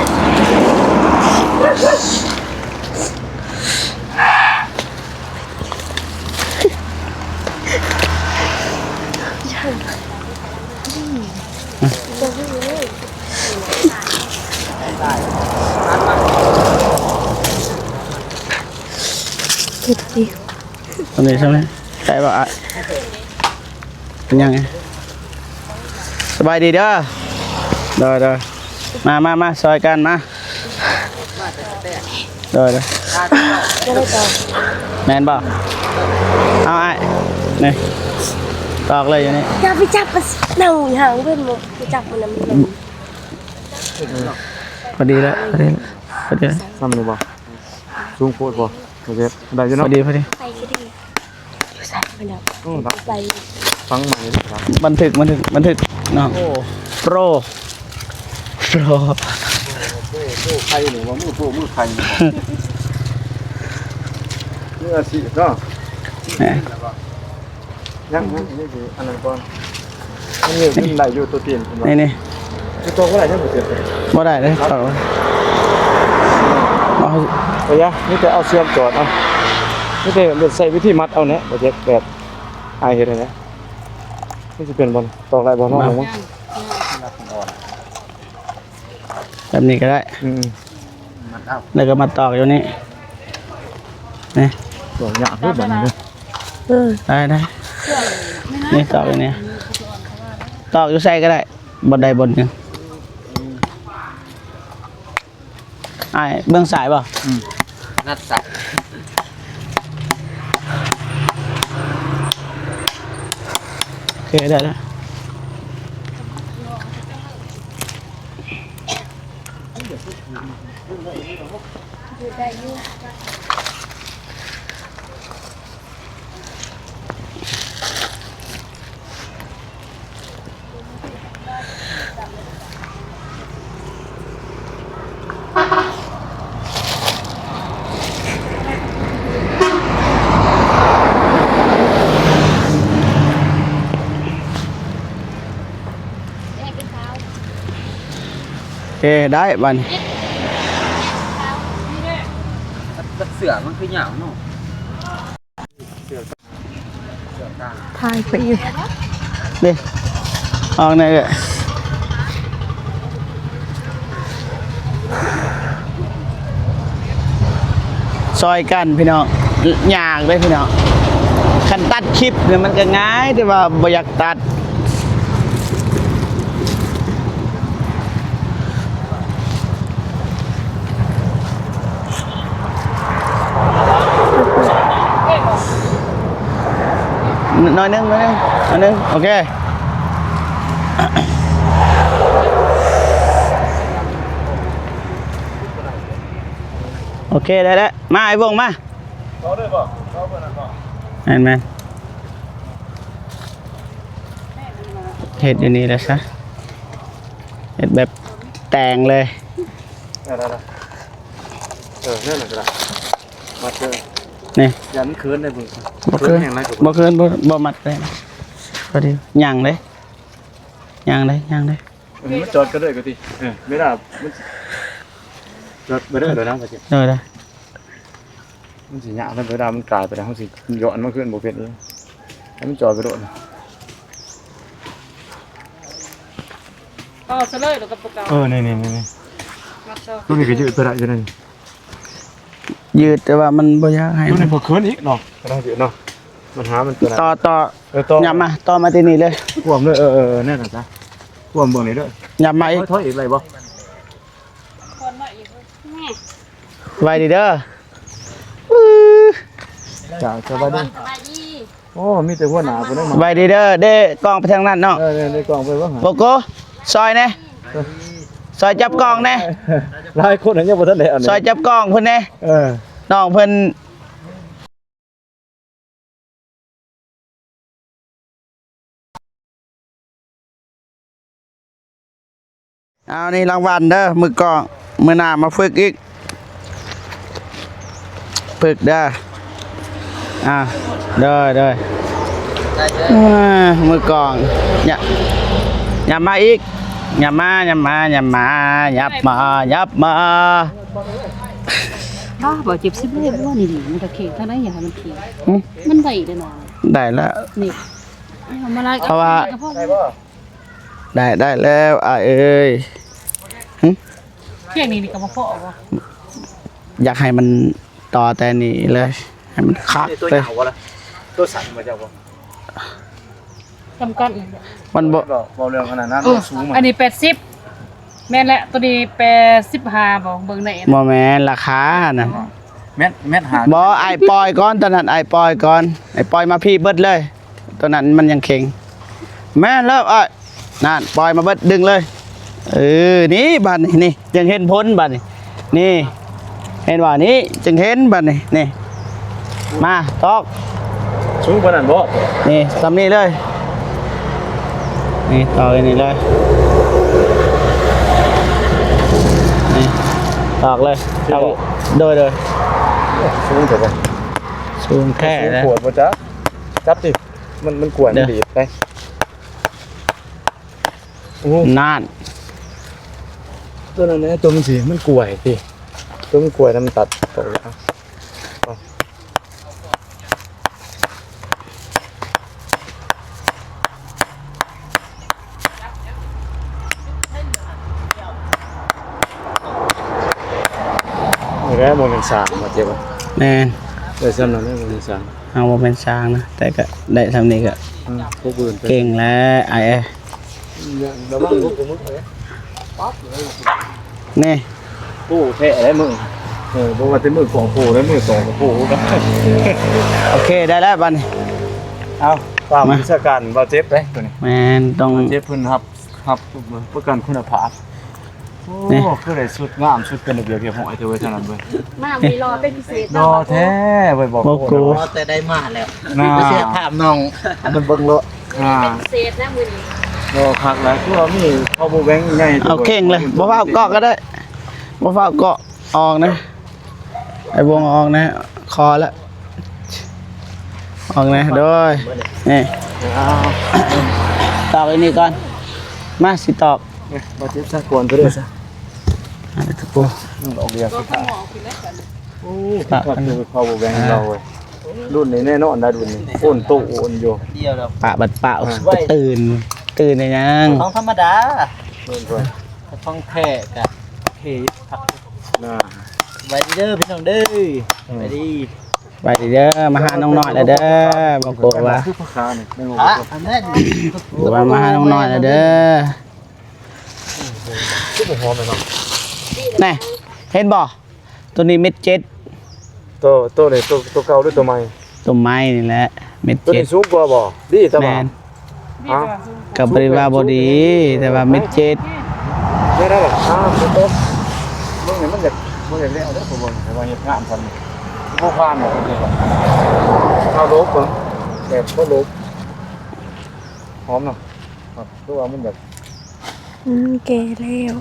S7: ผ็ดดิ
S1: ตรงนี้ใช่ไหมใช่ป่ะอ่ะเป็นยังไงสบายดีเด้อเด้อมาซอยกันมา เด้อแม่นบ่เอาไอ้นี่ตอกเลยอยู่นี่
S7: อย่าไปจับมันเน่าหางเพื่อนมึงไปจับมันนะมัน
S1: พอดีแล้วพอดีแล้ว
S2: ซ้ำเลยบ่สูงโคตรบ่โอเคได้อยู่
S1: พ
S2: เนาะ
S1: อดีพอดี
S7: ไปคิดดีอยู่ใส่ไปแล้ว
S2: โอ้ครับ
S7: ไป
S2: ฟังใหม่ดิครับ
S1: บันทึกน้องโปร
S2: ใครหนึ่งว่ามือใครนี่อาชีพเนาะ
S1: นี่
S2: ยังนี่คืออันนั้นก่อนอันนี้ขึ้นได้อยู่ตัวเตียน
S1: นี่
S2: คือตัวเท่าไหร่เนี่ยตัวเตียน
S1: บ่ได้เลยตอกเอา
S2: ระยะนี่แต่เอาเชื่อมจอดเอานี่แต่เลือกใส่วิธีมัดเอาเนี่ยแบบแบบไอเห็นไหมนี่จะเป็นบอลตอกลายบอลนอกมั้ง
S1: แบบนี้ก็ได้
S2: มัดเอา
S1: แล้วก็มาตอกอยู่นี่นี่
S2: ตอกหยาบด้วยแบบนี้
S1: ได้นี่ตอกอยู่นี่ตอกอยู่ใส่ก็ได้บนใดบนหนึ่งไอ้เบื้องสายป่ะ
S4: นัดใส่
S1: โอเคได้แล้วโอเคได้บัดน
S4: เสือมันคือหยาวเนาะ
S7: ทายไปอยู่
S1: ดิออกไหนเลยซอยกันพี่น้องยากเลยพี่น้องคันตัดคลิปเนี่ยมันก็ง่ายแต่ว่าบ่อยากตัดน้อยนึงโอเคโอเคได้แล้วมาไอ้วงมาแม่นเห็ดอยู่นี่แล้วซะเห็ดแบบแต่งเลย
S2: นี่นแหละครับมัดเลย
S1: นี่
S2: ยันคืนได้บุญ
S1: บ่เกินบ่เกินบ่มัดเลยพอดีย่างเลยย่างเลย
S2: มันจอดก็ได้ก็ดีไม่ได้มันจอดไม่ได้เลยนะพ่อเจ้า
S1: ได้
S2: มันสิหยาบแล้วเวลามันกลายไปแล้วมันสิย้อนมาขึ้นบ่เป็นเองให้มันจอดไปโดด
S5: ต่อซะเลยแล้วก็ประกาศ
S2: นี่
S5: มัดเจ้า
S2: ตัวนี้ก็ยืดไปได้อยู่นั่น
S1: ยืดแต่ว่ามันบ่อยากให้
S2: ตัวนี้พอคืนอีกเนาะก็ได้ยืดเนาะมันหามันตัวไหน
S1: ต่อ
S2: ต่อ
S1: ยับมาต่อมาที่นี่เลย
S2: ควมเลยแน่นอนจ้ะควมเบื้องนี้ด้วย
S1: ยับมาอีก
S2: ถอยอีกไรบ่
S5: คนมาอีกแม่
S1: ไว้ดีเด้อ
S2: จ้าสบายดี
S5: สบายดี
S2: โอ้มีแต่หัวหน้าเพิ่นได้มา
S1: ไว้ดีเด้อเด้กล้องไปทางนั้นเนาะ
S2: ในกล่องไปว่าหา
S1: โกโก้ซอยแน่ซอยจับกล้องแน่
S2: หลายคนยังบ่ทันได้อันนี้
S1: ซอยจับกล้องเพิ่นแน่
S2: เออ
S1: น้องเพิ่นเอานี่รางวัลเด้อมือกล้องมือหน้ามาฝึกอีกฝึกเด้อเด้อมือกล้องอย่ามาอีกอย่ามา
S5: บ้าบ่เจ็บสิบเลยบ่นี่มันตะเคียนทางไหนอย่าให้มันเคียนมันได้เด้อน้อง
S1: ได้แล้ว
S5: นี่เอามาลาย
S1: เพราะว่า
S2: ได้บ่
S1: ได้แล้วเอ้ย
S5: เพียงนี้ก็บ่พอบ่
S1: อยากให้มันต่อแต่นี่เลยให้มันคัก
S2: ตัว
S1: เลย
S2: ยาวบ่ล่ะตัวสั่นบ่เจ้าบ่
S5: จำกัด
S1: มันบ่
S2: บ่เรื่องขนาดนั้นสูงมัน
S5: อันนี้80 แม่นแหละตัวนี้แปร15บ่เบิ่งได้
S1: บ่แม่นราคาน่ะ
S2: เม็ดหา
S1: บ่ไอ้ปล่อยก่อนตอนนั้นไอ้ปล่อยก่อนไอ้ปล่อยมาพี่เบิดเลยตอนนั้นมันยังเข็งแม่นแล้วอ้ายนั่นปล่อยมาเบิดดึงเลยนี่บัดนี่จึงเห็นพ้นบัดนี่เห็นว่านี้จึงเห็นบัดนี่มาตอก
S2: สูงกว่านั้นบ่
S1: นี่ทำนี่เลยนี่ต่อกันนี่เลยนี่ตอกเลยตอกโดย
S2: สูงเถอะบ่
S1: สูงแค่แล้ว
S2: ปวดบ่จ๊ะจับดิมันกวนดีไปโอ้
S1: น่าน
S2: ตัวนั้นเนี่ยตัวมันสิมันกล้วยสิตัวมันกล้วยแล้วมันตัดตกแล้วนี่แหละโมเมนต์3มาเจ็บอ่ะ
S1: แน่น
S2: ได้ซ้ำนั้นโมเมนต์3
S1: เอามาเป็นช้างนะแต่ก็ได้ทำนี่ก็
S2: พวกอื่นไป
S1: เก่งแล้วไอ้
S2: ระวังลูกกับมึงเลย
S1: นี่
S2: ผู้แท้ได้มึงบ่ว่าแต่มือของผู้แล้วมือสองของผู้กัน
S1: โอเคได้แล้วบัดน
S2: เอาตามวิชาการบ่เจ็บได้ตัวนี้
S1: แมนต้อง
S2: เจ็บเพิ่นครับประกันคุณภาพโอ้
S1: นี่
S2: คือได้สุดงามสุดเป็นระเบียบเรียบร้อยเท่าไว้เท่านั้นเว้ย
S5: มามีรอเป็นพิเศษ
S2: รอแท้ไว้บอก
S1: บอกกู
S4: พอแต่ได้มาแล้ว
S2: น่า
S4: ไม่เชื่อถามน้องมันเบิ่งโล
S5: พิเศษนะมื้อนี้
S2: รอคักหลายคือว่ามีพ่อบ่แบงค์ใหญ่
S1: เอาเก่งเลยบ่ฟ้าเกาะก็ได้บ่ฟ้าเกาะออกนะไอ้วงออกนะคอแล้วออกนะโดยนี่
S2: อ้าว
S1: ตอกไอ้นี่ก่อนมาสิตอก
S2: บ่เจ็บซะกวนไปเด้อซะ
S1: อะไรตะปู
S2: ออกเรียนสิค่ะโอ้คักคือพ่อบ่แบงค์เราเว้ยรุ่นนี้แน่นอนได้รุ่นนี้โอนโตโอนอยู่
S4: เดียวแล้ว
S1: ปะบัดเปล่าตื่นได้ยัง
S4: ท้องธรรมดา
S2: เบิ่งก่อน
S4: ท้องแท้กะเฮ้ยพัก
S2: น่า
S4: ไว้เด้อพี่น้องเด้อไปดี
S1: ไปเด้อมาหาน้องน้อยแล้วเด้อบอกกูว่า
S2: คือพ่อค้านี่แม่งบ่
S4: อ่ะอันนั้น
S1: บอกว่ามาหาน้องน้อยแล้วเด้อ
S2: คือบ่หอมแม่เนาะ
S1: นี่เห็นบ่ตัวนี้เม็ดเจ็ด
S2: โตนี่โตเก่าหรือโตใหม่
S1: ต้นไม้นี่แหละเม็ด
S2: ตัว
S1: เจ็ด
S2: นี้สูงกว่าบ่ดีตะ
S1: แม
S2: บ่
S1: น
S2: ฮะ
S1: กับบริวารบดี แต่ว่าเม็ดเจ็ด
S2: ได้แบบมันโตเบิ่งนี่มันอยากแล้วเด้อผมเบิ่งแต่ว่าเฮ็ดงานซั่นผู้พานน่ะโอเคบ่เอาลบเบิ่งแบบบ่ลบหอมเนาะครับตัวามันแบบ
S7: แก่แล้ว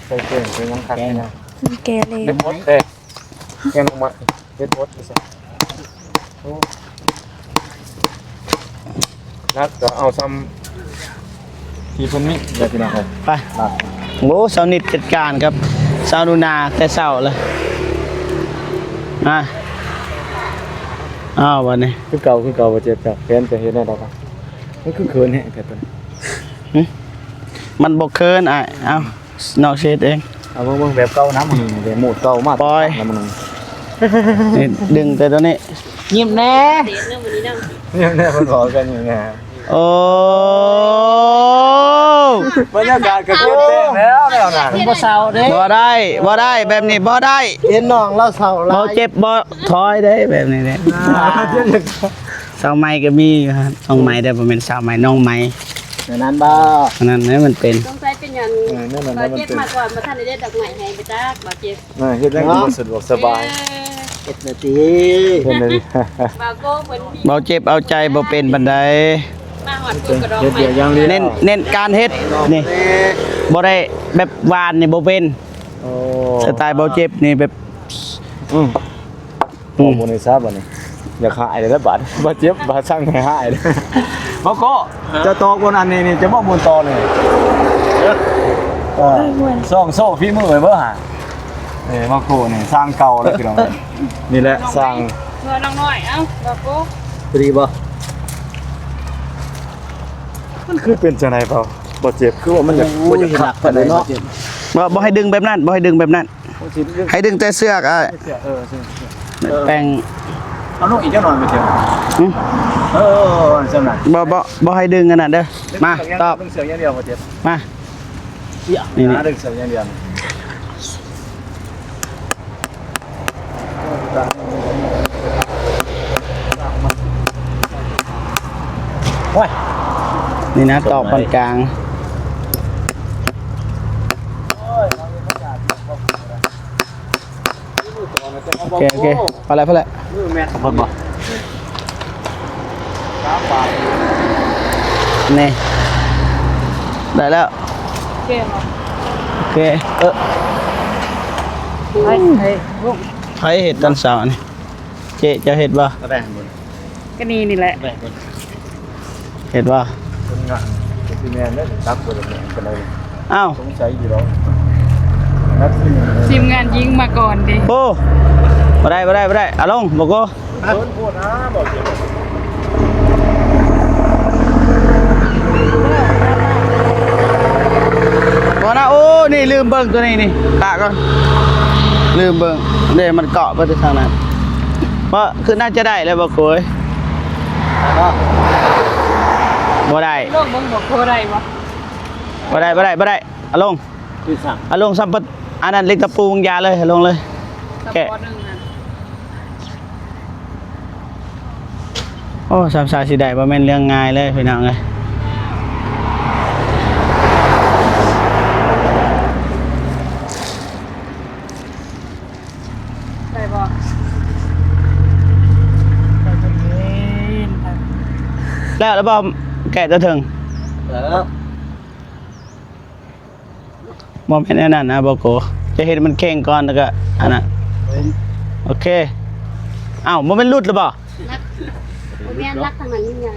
S2: ใส่เก่งเป็นยังคักนี่นะ
S7: แก่แล้ว
S2: เฮ็ดหมดเด้แกงลงมาเฮ็ดหมดอีซั่นโอ้นัดก็เอาซ้ำที่เพิ่นมีได้พี่น้องเอ้ย
S1: ไปโอ้สาวนิดจัดการครับสาวนุนาแต่เศร้าเลยอ้าววันนี้
S2: คือเก่าบ่เจ็บจ้ะแฟนจะเฮ็ดได้ดอกครับมันคือเขินแฮะแต่ตัวนี้
S1: มันบกเคินเอานอกเชดเอง
S2: เอาเบิ่งแบบเก่านะมึงแบบโหมดเก่ามาก
S1: ปล่อย
S2: แล้วมึง
S1: นี่ดึงแต่ตัวนี้
S4: ยิ้มแน่
S5: เดทเรื่องมื้อนี้นำ
S2: เนี่ยเนี่ยมันบอกกันอย่างเงี้ย
S1: โอ้
S2: บรรยากาศก็เปลี่ยนแปลงแล้วน่ะ
S4: มันบ่เศร้าเด้
S1: บ่ได้แบบนี้บ่ได้
S4: เห็นน้องเราเศร้าหลา
S1: บ่
S4: ย
S1: เจ็บบ่ถอยได้แบบนี้เด้สาวไม้ก็มีอยู่ครับน้องไม้ได้บ่แม่นสาวไม้น้องไม้
S4: นั้นบ่
S1: อันนั้นให้มันเป็น
S5: ต้องใช้เป็นหยัง
S2: นั่น
S5: บา
S2: น่ะ
S5: ด
S2: มัน
S5: เจ็บ
S2: เป็น
S5: มาก่อนมาทันได้ดอกไม้ให้ไปจักบาดเจ็บ
S2: เฮ็ดได้ก็สะดวกสบาย
S4: เอ็ดนาที
S2: เฮ็ดได้
S5: บาโก้เพิ่น
S1: บ่เจ็บเอาใจบ่เป็นบันได
S5: มาหอดกูกระดอง
S2: เฮ็ด
S5: ไม้
S2: เดียวอย่างเดียว
S1: เน้นการเฮ็ดนี่บ่ได้แบบหวานนี่บ่เป็น
S2: โอ้
S1: สไตล์บ่เจ็บนี่แบบ
S2: บ่ได้ทราบบัดนี้อย่าขายเลยนะบัดบ่เจ็บบาดสั่งให้หายเลยบ่ก็จะตอกบนอันนี้นี่จะบ่บนตอนี่ซ่องโซ่ฝีมือไว้เบ่หามาโกนี่สร้างเก่าแล้วพี่น้องนี่แหละสร้าง
S5: เพื่อน้องน้อยเอ้าบาโก้
S4: พอดีบ่
S2: มันคือเป็นจังไดเปล่าบ่เจ็บคือว่ามันอยากบ่อยากขัดปานใดเนาะ
S1: บ่ให้ดึงแบบนั้นบ่ให้ดึงแบบนั้น ให้ดึงแต่เสือกแป้ง
S2: เอาลูกอีกจังหน่อยมาเจ็บ
S1: หึ
S2: จังได๋
S1: บ่ให้ดึงขนาดเด้อมาตอบ
S2: เสือกอย่างเดียวบ่เจ็บ
S1: มา นี่
S2: หาดึกเสียอย่างเดียว
S1: นี่นะตอกปานกลางโอเคโอเคพอแล้วพอแล้ว
S2: มือแม่พอบ่3 บาท
S1: นี่ได้แล้ว
S5: เก่งเหรอ
S1: โอเค
S5: ลูก
S1: ใครเห็ดตอนเสาร์นี่เจ๊จะเห็ดบ่
S2: ก็ได้หมด
S5: ก็นี่แหละ
S2: ได้หมด
S1: เห็ดบ่
S2: คนงานที่แม่ได้ตักบ่ได้เป็นไร
S1: อ้าว
S2: สงสัยอยู่แล้วนัดที่
S5: ทีมงานยิงมาก่อนดิ
S1: โอ้บ่ได้เอาลงบอกกู
S2: โดนพูดนะบอกเสีย
S1: บ่นะโอ้นี่ลืมเบิ่งตัวนี้นี่ตาก่อนลืมเบิ่งเด้มันเกาะไปทางนั้นว่าคือน่าจะได้แล้วบ่กูเอ้ยบ่ได้
S5: โลกมึงบอกโคได้ปะ
S1: บ่ได้เอาลง
S2: ที่สั่ง
S1: เอาลงสัมปะอันนั้นเล็กตะปูมึงยาเลยเอาลงเลย
S5: ตะ
S1: แกะ
S5: ปอหนึ่งนะ
S1: โอ้สามสายสิได้บ่แม่นเรื่องง่ายเลยพี่น้องเอ้ย
S5: ได้ปะ
S1: แล้วบ่แกะตัวถึง
S2: แล้ว
S1: บ่แม่นอันนั้นนะบ่โกจะเห็นมันเข่งก่อนแล้วก็อันนั้นโอเคอ้าวบ่แม่นรุดหรือบ่
S6: ผมแม่รักทางนั้นยังไง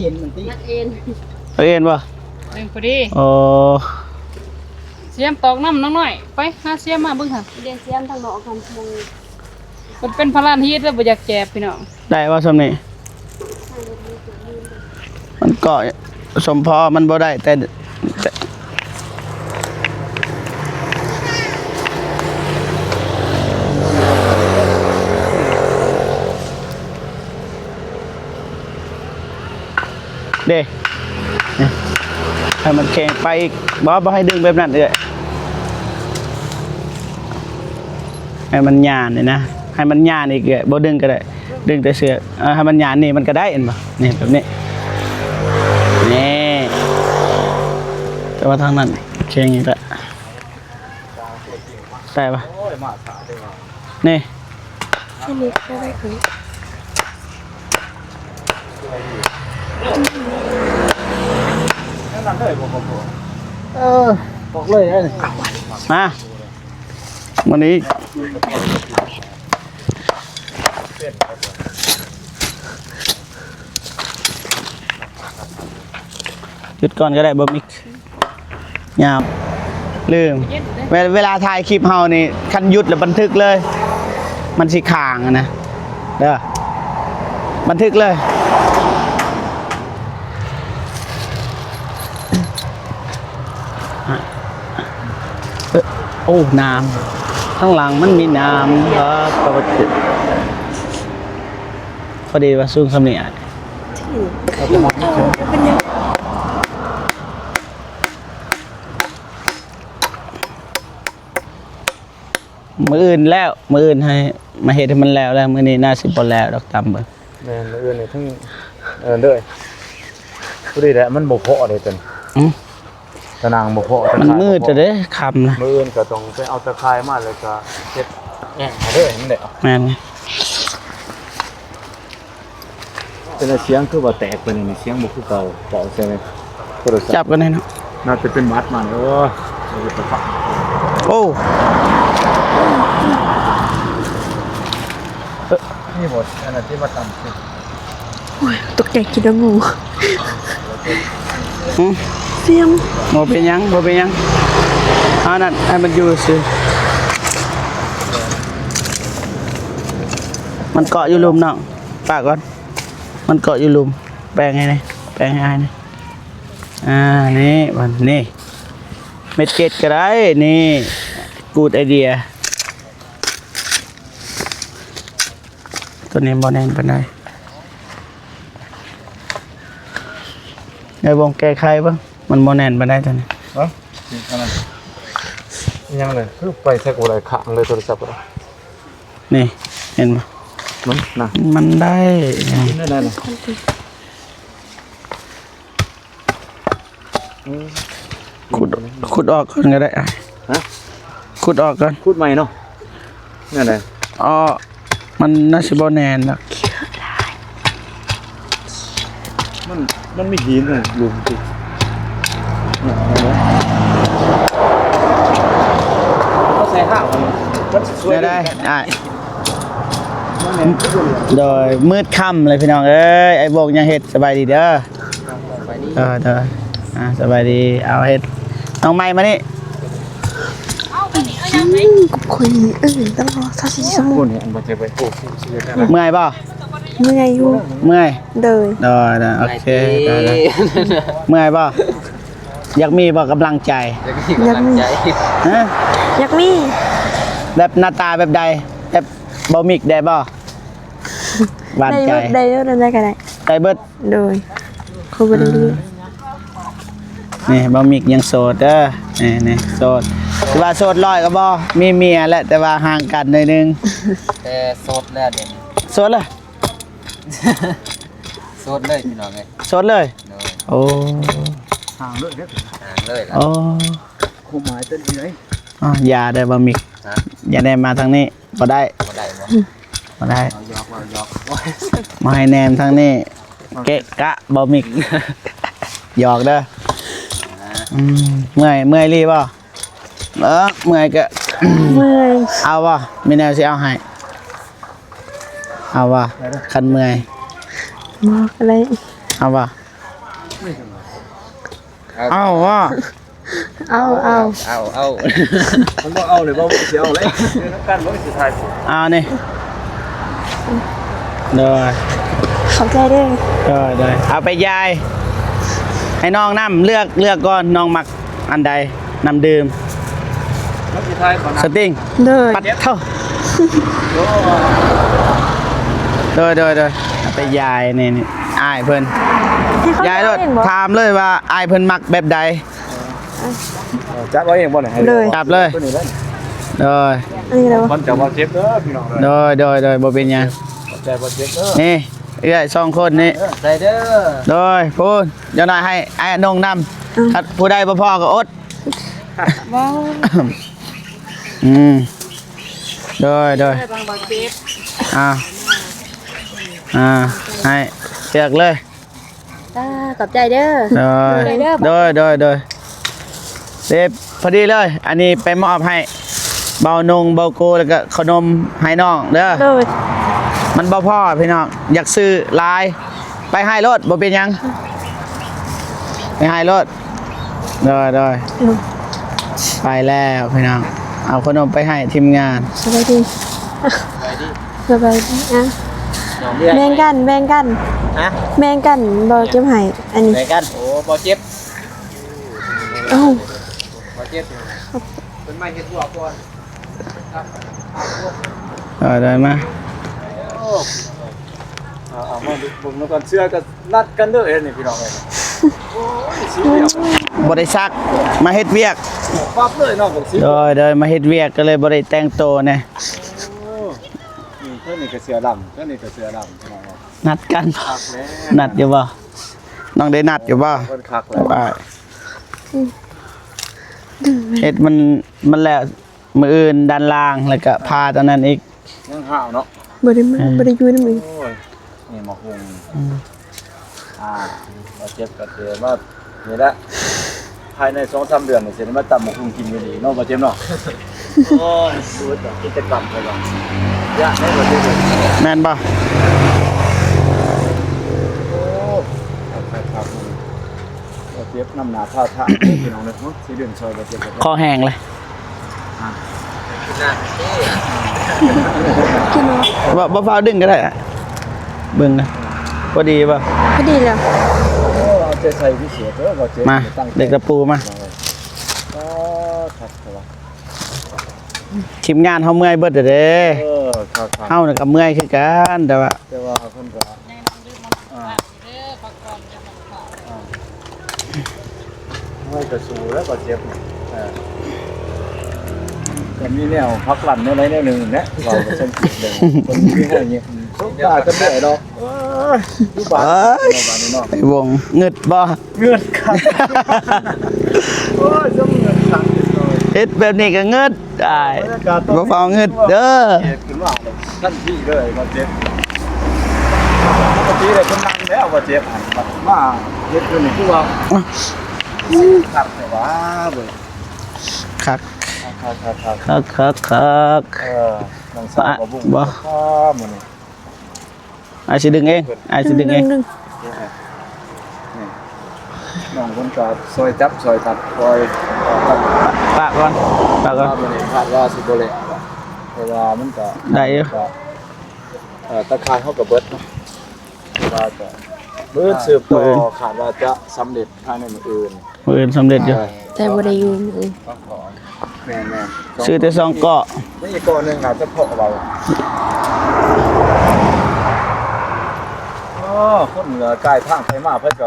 S2: เห็นมันที่
S6: รักเอ็น
S1: เอาเห็นบ่
S5: หนึ่งพอดี
S1: โอ้
S5: เสียมตอกน้ำน้องหน่อยไปหาเสียมมาเบิ่งค่ะ
S6: เรียนเสียมทางหนอกกันมอง
S5: มันเป็นพลานฮีทแล้วบ่อยากแจบพี่น้อง
S1: ได้ว่าสำนี้มันเกาะสมพอมันบ่ได้แต่เด้นี่ให้มันแข็งไปอีกบ่ให้ดึงแบบนั้นเลยให้มันหยานนี่นะให้มันหยานอีกเลยบ่ดึงก็ได้ดึงแต่เสือให้มันหยานนี่มันก็ได้เห็นป่ะนี่แบบนี้นี่แต่ว่าทางนั้นแข็งอีกแล้วได้ป่ะ
S2: โอ้ยมาสาได้มา
S1: นี่
S7: อันนี้ก็ได้คือ
S2: นั่นเลยบ่
S1: บอกเลยได้มาวันนี้หยุดก่อนก็ได้บ่มิกยาวลืมเวลาถ่ายคลิปเฮานี่คันหยุดแล้วบันทึกเลย มันสิค้างอะนะเด้อบันทึกเลยโอ้น้ำข้างหลังมันมีน้ำครับปกติพอดีว่าสูงสำเนียงมืออื่นแล้วมืออื่นให้มาเฮ็ดให้มันแล้วมือนี้น่าสิบ่แล้วดอกตำเบิ่ง
S2: แม่นเอื้อนนี่ทั้งเด้อผู้ใดแหละมันบ่พอเลยจน
S1: อื้อ
S2: ตะนางบ่พอ
S1: มันมืดจะเด้คำนะ
S2: มื้ออื่นก็ต้องไปเอาตะไคร้มาแล้วก็เฮ็ดแอ่งให้เด้อมันได้
S1: แม่นไง
S2: เป็นเสียงคือว่าแตกไปนี่เสียงบ่คือเก่าเก่าใช่มั้ยโทรศัพท์
S1: จับกันให้เนาะ
S2: น่าจะเป็นวัดมาโอ้ยไปฟัง
S1: โอ้
S2: นี่หมดอันนั้นที่มาตำ
S7: โอ้ยตกใจคิดว่างู
S1: อื้อ
S7: เสียม
S1: บ่เป็นหยังบ่เป็นหยังเอานั่นให้มันอยู่ซื่อมันเกาะอยู่หลุมเนาะปากก่อนมันเกาะอยู่หลุมแปลงให้หน่อยแปลงให้อ้ายหน่อยนี่มันนี่เม็ดเกตก็ได้นี่กูดไอเดียตัวนี้บ่แน่นปานใดไอ้วงแก้ไขบ้างมันบ่แน่นปานใดตัวนี้
S2: อันนั้นยังเลยคือไปแท็กอะไรขังเลยโทรศัพท์เรา
S1: นี่เห็นปะ
S2: มันนะ
S1: มันได้
S2: นี่ได้เลย
S1: ขุดออกก่อนก็ได้อะขุดออกก่อน
S2: พูดใหม่เนาะนี่อะไร
S1: อ๋อมันน่าสิบ่แน่นดอก
S2: มันไม่หินเลยลุมจิก็ใส่ห้าวมันสวย
S1: ได้โดยมืดค่ำเลยพี่น้องเอ้ยไอ้โบกยังเฮ็ดสบายดีเด้อเด้อสบายดีเอาเฮ็ดน้องไม้มานี่
S7: คุยอื่นตลอด24 ชั่วโม
S2: ค
S7: ง
S2: นเนี่ยอันบันเจ็บไปโอ้โหเสียได้
S1: เมื่อยป่ะ
S7: เมื่อยอยู่
S1: เมื่อย
S7: เดิน
S1: ได้โอเคได้เมื่อยป่ะอยากมีป่ะกำลังใจ
S7: อยากมี
S1: ฮะ
S7: อยากมี
S1: แบบหน้าตาแบบใดแบบบะหมิกได้ป่ะหวานใจ
S7: ได้เยอะได้ก็ได้
S1: ไก่เบิด
S7: เดินเขาบ่ได้เลือก
S1: นี่บะหมิกยังโสดเด้อนี่โสดแต่ว่าโสดร้อยก็บ่มีเมียแหละแต่ว่าห่างกันหน่อยนึง
S4: แต่โสดแล้วเดี๋ยวนี้
S1: โสดเลย
S4: โสดเลยพี่น้องเอ้ย
S1: โสดเลย
S4: โดย
S1: โอ้
S2: ห่างเลยเนี่ย
S4: ห่างเลยล่ะ
S1: โอ้
S2: คู่หมายต้นที่ไหน
S1: อย่าได้บะหมิก
S4: ฮะ
S1: อย่าได้มาทางนี้บ่ได้
S4: บ่ได้บ่
S1: บ่ได้
S2: ยอกว่ายอก
S1: มาให้แนมทางนี้เกะกะบะหมิกหยอกเด้อเมื่อยรีบ่เมื่อยก็
S7: เมื่อย
S1: เอาบ่มีแนวสิเอาให้เอาบ่คันเมื่อย
S7: บอกอะไร
S1: เอาบ่เอาบ่
S7: เอา
S2: มันบอกเอาเลยว่าเสียเอาเลยน้ำกันว่าสุดท้าย
S1: เอานี่เด้อ
S7: เข้าใจเด้อ
S1: เด้อเอาไปยายให้น้องน้ำเลือกก่อนน้องมักอันใดน้ำดื่ม
S2: น้ำสุดท้ายก่อน
S1: สติ้ง
S7: เดิน
S1: ปัดเท่าเด้อเอาไปยายนี่อ้ายเพิ่น
S7: ที่เขา
S1: ยายรถ
S7: เองบอก
S1: ถามเลยว่าอ้ายเพิ่นมักแบบใด
S2: จับไว้เองบ่ไหน
S1: จับเลย
S2: ตัวนี้เลย
S1: เด้อ
S7: อันนี้แล้ว
S2: มันจะมาเจ็บเด้อพี่น้องเลย
S1: โดยบ่เป็นหยัง
S2: ใจบ่เจ็บเด้อ
S1: นี่เอื้อยสองคนนี่
S4: ได้เด้อ
S1: โดยพูดเดี๋ยวหน่อยให้ไอ้นงนำถ้าผู้ใดบ่พอก็อด
S5: ว้าว
S1: โดยอ่าให้เลือกเลย
S7: ขอบใจเด้อ
S1: โดยเสร็จพอดีเลย อันนี้ไปมอบให้เบานงเบาโกแล้วก็ขนมให้น้องเด้อ
S7: เดิน
S1: มันบ่พอพี่น้องอยากซื้อลายไปให้รถบ่เป็นหยังไปให้รถโดยไปแล้วพี่น้องเอาขนมไปให้ทีมงาน
S7: สบายดีสบายดีอ่ะ
S4: น้องเรียก
S7: แบ่งกัน
S4: ฮะ
S7: แบ่งกันบ่เก็บให้อันนี้
S4: ไหนกันโอ้บ่เจ็บ
S7: เอ้า
S4: บ่เจ็บเป็นไม้เฮ็ดหัวก่อน
S1: ได้มา
S2: เอามาบุกมาก่อนเชื่อกันนัดกันเด้อเอ็นี่พี่น้องเลยโอ้ยสีเดียว
S1: บ่ได้ซักมาเฮ็ดเวียก
S2: ปั๊บเลยเนาะผมสี
S1: โดยมาเฮ็ดเวียกก็เลยบ่ได้แต่งตัวนะ
S2: นี่เท่านี้ก็เสือดำเท่านี้ก็เสือดำพี่น้อง
S1: นัดกัน
S2: คักแล้ว
S1: นัดอยู่บ่น้องได้นัดอยู่บ่
S2: คนคักแล้ว
S1: ไปเฮ็ดมันแล้วมื้ออื่นด้านล่างแล้วก็พาตอนนั้นอีก
S2: ยังห่าวเนาะ
S7: บ่ได้มาบ่ได้อยู่นำอีก
S2: โอ้ยนี่หมอกหุงเราเจ็บก็เจอว่านี่แหละภายใน 2-3 เดือนนี่สิได้มาตำหมกหุงกินอยู่ดีเนาะบ่เจ็บเนาะโอ้ยดูดกิจกรรมไปบ่ยากได้บ่เจ็บเลย
S1: แม่นบ่
S2: โอ้ครับบ่เจ็บน้ำหนาท่าทางพี่น้องเนาะสิเดือนซอยบ่เจ็บ
S1: คอแห้งเลย
S7: กินเนาะ
S1: บ่ฟ้าวดึงก็ได้อะเบิ่งนะพอดีป่ะ
S7: พอดีแล้ว
S2: โอ้เอาใจใส่พิเศษเด้อบ่เจ็บ
S1: มา
S2: ตั้งใจ
S1: เด็กตะปูมา
S2: ก็ครับครับ
S1: ทีมงานเฮาเมื่อยเบิดเด้อ
S2: ครับ
S1: เฮาน่ะก็เมื่อยคือกันแต่ว่า
S2: แต่ว่าเพิ่นก็ไม่กระสูแล้วก็เจ็บ ก็มีแนวพักหลั่นแนวใดแนวหนึ่งนะเราก็สังเกตเลยคนที่ให้เนี่ยทุกอย่างก็ได้ดอกทุกบาทเนาะ
S1: ไอ้วงเงิดบ่
S2: เงื่อนขันโอ้ยจะเงื่อนขันเลย
S1: เฮ็ดแบบนี้ก็เงิดได้บ่ฟังเงิดเด้อ
S2: เจ็บขึ้นมาเลยท่านพี่เลยมาเจ็บปกติเลยคนนั่งแล้วมาเจ็บมาเจ็บตัวนี้คือว่าขัดแต่ว่าเว้ย
S1: คัก
S2: ครับ
S1: คัก
S2: น้องสาวกับบุ้งบ่มื้อนี้
S1: อ้ายสิดึงเองอ้ายสิดึงเอง
S2: น้องคนก็ซอยจับซอยตัดซอยตัด
S1: ปากก่อน
S2: มื้อนี้คาดว่าสิบ่เละเพราะว่ามันก็
S1: ได้อยู่
S2: ตะคายเฮาก็เบิดเนาะว่าจะมื้อสืบต่อคาดว่าจะสำเร็จภายในมื้ออื่น
S1: มื้ออื่นสำเร็จอยู่
S7: แต่บ่ได้อยู่มือ
S2: ต้องขอแม่น
S1: ซื้อแต่ซองเกาะ
S2: นี่อีกก้อนหนึงอาจจะพอเราคนเหนือกายทางไปมาเพิ่นก็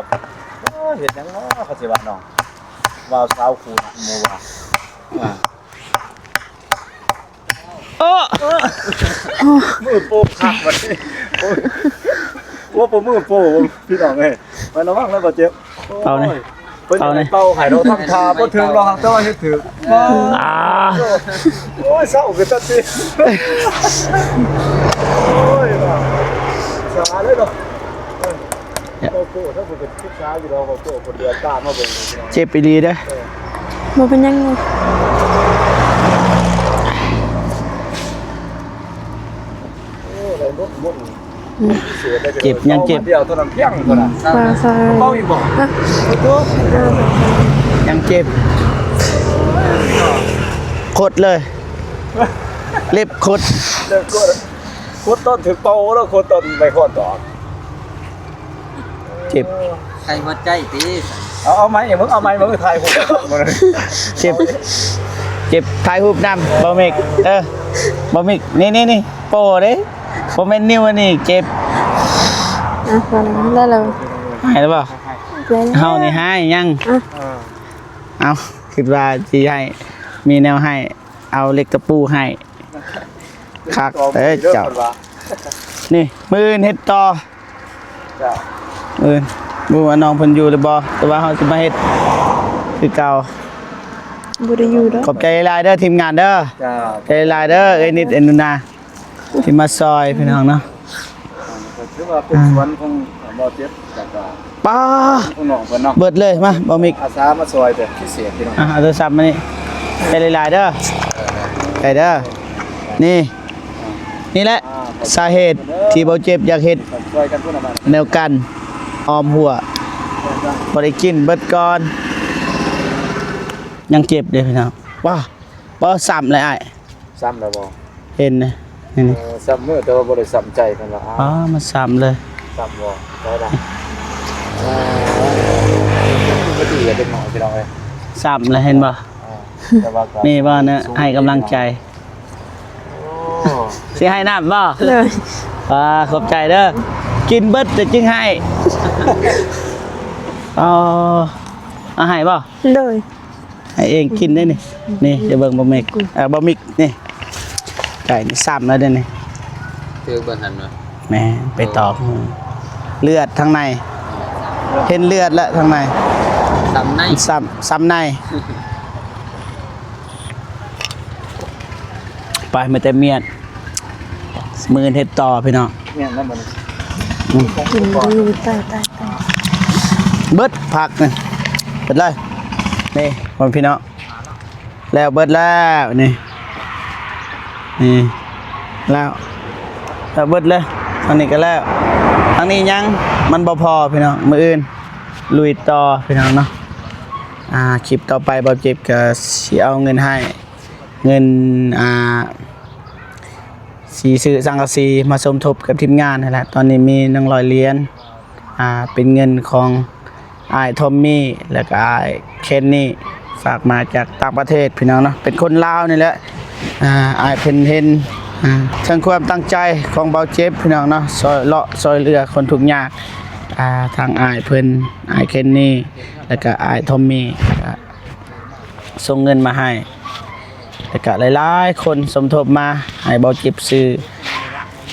S2: เฮ็ดหยังเนาะเขาสิว่าน้องว่าสาวคูน่ะหมู่ว่า มือโป้ขักวันนี้ว่าผมมือโป้พี่น้องเอ้ยมันระวังแล้วบ่เจ็บเป่าไข่เราทำทาบ่ถึงรอหักแต่ว่าเฮ็ดถึงโอ้ยเศร้าคือตัดสิโอ้ยสาเลยเนาะโป้ถ้าผมเป็นศึกษาอยู่เราโป้คนเดียวตามมาเบิ่งพี่น้อง
S1: เจ็บไปดีเด้อ
S7: บ่เป็นหยังไง
S1: เจ็บยังเจ็บ
S2: เดียวเท่านั้นเพียงเท่านั้น
S7: ปลาซอย
S2: เป้าอีกบ่
S1: ยังเจ็บคดเลย เล็บคด
S2: เลิกกดโคตรต้นถึงเป้าแล้วโคตรต้นไม่โคตรดอก
S1: เจ็บ
S4: ใครหัวใจตี
S2: เอาไหมอย่ามึงเอาไหมมึงถ่ายผม
S1: เจ็บ เจ็บถ่ายรูปนำบ่มิกบ่มิกนี่โปเด้บ่แม่นนิ้วอันนี้เจ็บ
S7: พอแล้วแล้ว
S1: หายแล้วบ่
S7: แล้ว
S1: เฮานี่หายยังเอาคิดว่าสิให้มีแนวให้เอาเหล็กตะปูให้คักเจ้านี่มื้ออื่นเฮ็ดต่อมื้อบ่ว่าน้องเพิ่นอยู่หรือบ่แต่ว่าเฮาสิมาเฮ็ดคือเก่า
S7: บ่ได้อยู่ดอก
S1: ขอบใจหลายเด้อทีมงานเด้อ
S2: จ้า
S1: ใจหลายเด้อเอ้ยนิดเอ็นนุนาที่มาซอยพี่น้องเนาะ
S2: ถือว่าเป็นสวนของบ่เจ็บจาก
S1: ป้า
S2: ของน้องเพิ่นเนาะ
S1: เบิดเลยมาบ่มิก
S2: อาสามาซอยแต่พิเศษพี่น้อง
S1: เอาโทรศัพท์มานี่ใจหลายๆเด้อใจเด้อนี่แหละสาเหตุที่เบาเจ็บอยากเฮ็ด
S2: ซอยกันพุ่นมา
S1: แนวกันออมหัวบ่ได้กินเบิดก่อนยังเจ็บเด้อพี่น้องว้าบ่ซ้ำเลยอ้าย
S2: ซ้ำแล้วบ่
S1: เห็นนะนี่
S2: ซ้ำมื้อแต่ว่าบ่ได้ซ้ำใจเพิ่นว่า
S1: อ๋อมาซ้ำเลย
S2: ซ้ำบ่ได้ล่ะก็ดีเด็กน้อยพี่น้องเอ้ย
S1: ซ้ำเลยเห็นบ่
S2: แต่ว่าก็
S1: นี่บ่นะให้กำลังใจสิให้น้ำบ่
S7: เลย
S1: ขอบใจเด้อกินเบิดแต่จึงให้เอาให้บ่
S7: เลย
S1: ให้เองกินได้นี่นี่จะเบิ่งบ่มิกบ่มิกนี่ไก่นี่ซ้ำแล้วเด้อนี่
S4: เตือนบันทันมา
S1: แหม่ไปตอกมือเลือดข้างในเห็นเลือดแล้วข้างใน
S4: ซ้ำใน
S1: ซ้ำในไปมาแต่เมียนมือเฮ็ดต่อพี่น้อง
S2: เนี่ยนั่นมัน
S7: กินบ่อยู่ตาย
S1: เบิดผักนี่เบิดเลยนี่พ่อพี่น้องแล้วเบิดแล้วนี่แล้วเบิดเลยอันนี้ก็แล้วอันนี้ยังมันบ่พอพี่น้องมื้ออื่นลุยต่อพี่น้องเนาะคลิปต่อไปบ่เจ็บก็สิเอาเงินให้เงินสีซื้อสังกะสีมาสมทบกับทีมงานนั่นแหละตอนนี้มี100เหรียญเป็นเงินของอ้ายทอมมี่แล้วก็อ้ายเคนนี่ฝากมาจากต่างประเทศพี่น้องเนาะเป็นคนลาวนี่แหละอ้ายเพิ่นเห็นทั้งความตั้งใจของเบาเจ็บพี่น้องเนาะซอยเหลือคนทุกข์ยากทางอ้ายเพิ่นอ้ายเคนนี่แล้วก็อ้ายทอมมี่ ส่งเงินมาให้แต่ก็หลายๆคนสมทบมาให้เบาเจ็บซื้อ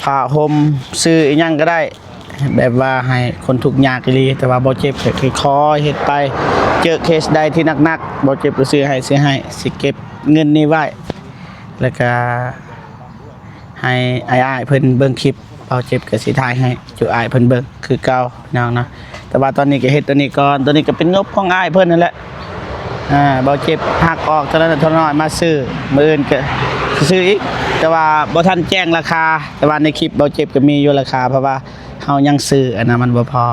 S1: ผ้าห่มซื้ออีหยังก็ได้แบบว่าให้คนทุกข์ยากอีหลีแต่ว่าเบาเจ็บก็ค่อยๆเฮ็ดไปเจอเคสใดที่หนักๆเบาเจ็บก็ซื้อให้สิเก็บเงินนี้ไว้แล้วก็ให้อ้ายๆเพิ่นเบิ่งคลิปเบาเจ็บก็สิถ่ายให้จุอ้ายเพิ่นเบิ่งคือเก่าพี่น้องนะแต่ว่าตอนนี้ก็เฮ็ดตัวนี้ก่อนตัวนี้ก็เป็นงบของอ้ายเพิ่นนั่นแหละเบาเจ็บหักออกเท่านั้นเท่าน้อยมาซื้อมื้ออื่นก็ซื้ออีกแต่ว่าบ่ทันแจ้งราคาแต่ว่าในคลิปเบาเจ็บก็มีอยู่ราคาเพราะว่าเฮายังซื้ออันนั้นมันบ่พอ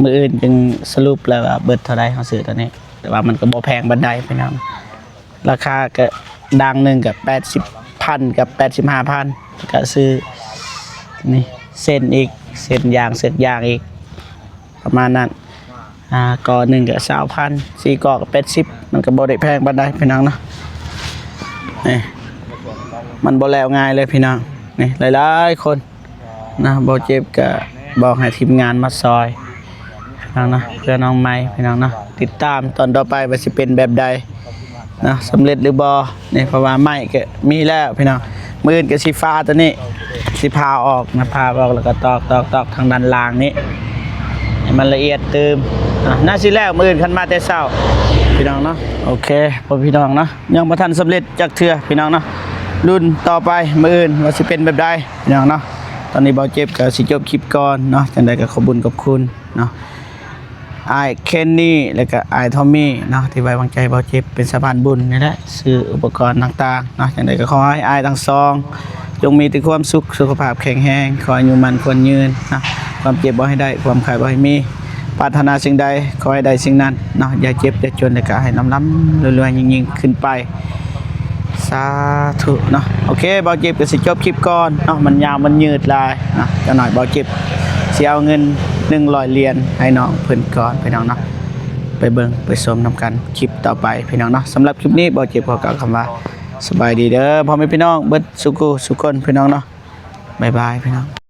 S1: มื้ออื่นจึงสรุปแล้วว่าเบิดเท่าใดเฮาซื้อตัวนี้แต่ว่ามันก็บ่แพงบันไดพี่น้องราคาก็ดังหนึงก็80,000กับ85,000ก็ซื้อนี่เส้นอีกเส้นยางเสือกยางอีกประมาณนั้นก่อหนึ่งก็20,000 4ก่อก็80มันก็บ่ได้แพงบันไดพี่น้องเนาะนี่มันบ่แล้วง่ายเลยพี่น้องนี่หลายๆคนนะบ่เจ็บก็บอกให้ทีมงานมาซอยพี่น้องนะเพื่อน้องไม้พี่น้องเนาะติดตามตอนต่อไปว่าสิเป็นแบบใดนะสำเร็จหรือบ่นี่เพราะว่าไม้ก็มีแล้วพี่น้องมื้ออื่นก็สิฟ้าตัวนี้สิพาออกนะพาออกแล้วก็ตอกทางด้านล่างนี้ให้มันละเอียดเติมน่าสิแล้วมื้ออื่นคันมาแต่เช้าพี่น้องเนาะโอเคพอพี่น้องเนาะยังบ่ทันสำเร็จจักเทื่อพี่น้องเนาะรุ่นต่อไปมื้ออื่นว่าสิเป็นแบบใดพี่น้องเนาะตอนนี้เบาเจ็บก็สิจบคลิปก่อนเนาะจังได๋ก็ขอบคุญขอบคุณเนาะอ้ายเคนนี่แล้วก็อ้ายทอมมี่เนาะที่ไว้วางใจเบาเจ็บเป็นสะพานบุญนี่แหละซื้ออุปกรณ์ต่างๆเนาะจังได๋ก็ขอให้อ้ายทั้งสองจงมีแต่ความสุขสุขภาพแข็งแรงขออายุมั่นควรยืนนะความเจ็บบ่ให้ได้ความไข้บ่ให้มีปรารถนาสิ่งใดขอให้ได้สิ่งนั้นเนาะอย่าเจ็บอย่าจนแล้วก็ให้ล้ำๆรวยๆยิ่งๆขึ้นไปสาธุเนาะโอเคเบาเจ็บก็สิจบคลิปก่อนเนาะมันยาวมันยืดหลายนะจักหน่อยเบาเจ็บสิเอาเงิน100เหรียญให้น้องเพิ่นก่อนพี่น้องเนาะไปเบิ่งไปชมนํกันคลิปต่อไปพี่น้องเนาะสำหรับคลิปนี้เบาเจ็บขอกล่าวคำว่าสบายดีเด้อพ่อแม่พี่น้องเบิดสุขสุขคนพี่น้องเนาะบ๊ายบายพี่น้อง